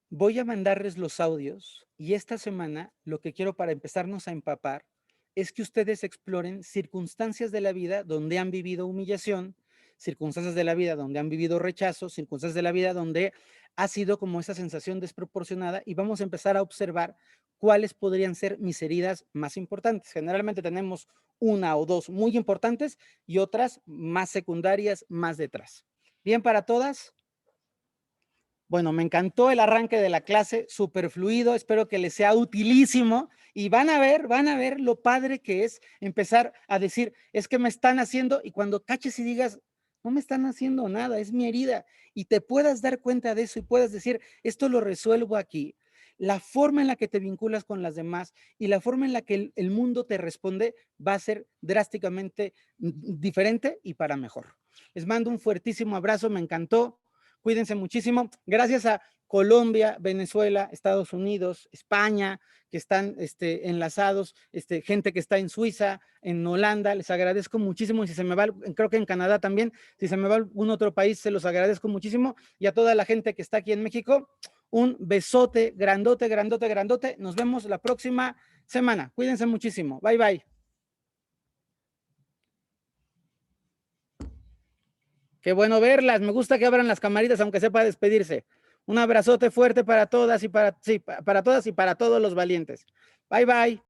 S1: Voy a mandarles los audios y esta semana lo que quiero para empezarnos a empapar es que ustedes exploren circunstancias de la vida donde han vivido humillación, circunstancias de la vida donde han vivido rechazo, circunstancias de la vida donde ha sido como esa sensación desproporcionada y vamos a empezar a observar cuáles podrían ser mis heridas más importantes. Generalmente tenemos 1 o 2 muy importantes y otras más secundarias, más detrás. ¿Bien para todas? Bueno, me encantó el arranque de la clase, súper fluido, espero que les sea utilísimo y van a ver lo padre que es empezar a decir, es que me están haciendo, y cuando caches y digas, no me están haciendo nada, es mi herida, y te puedas dar cuenta de eso y puedas decir, esto lo resuelvo aquí. La forma en la que te vinculas con las demás y la forma en la que el mundo te responde va a ser drásticamente diferente y para mejor. Les mando un fuertísimo abrazo, me encantó. Cuídense muchísimo. Gracias a Colombia, Venezuela, Estados Unidos, España, que están enlazados, gente que está en Suiza, en Holanda, les agradezco muchísimo. Y si se me va, creo que en Canadá también, si se me va algún otro país, se los agradezco muchísimo. Y a toda la gente que está aquí en México, un besote grandote, grandote, grandote. Nos vemos la próxima semana. Cuídense muchísimo. Bye, bye. Qué bueno verlas. Me gusta que abran las camaritas, aunque sepa despedirse. Un abrazote fuerte para todas y para todos los valientes. Bye, bye.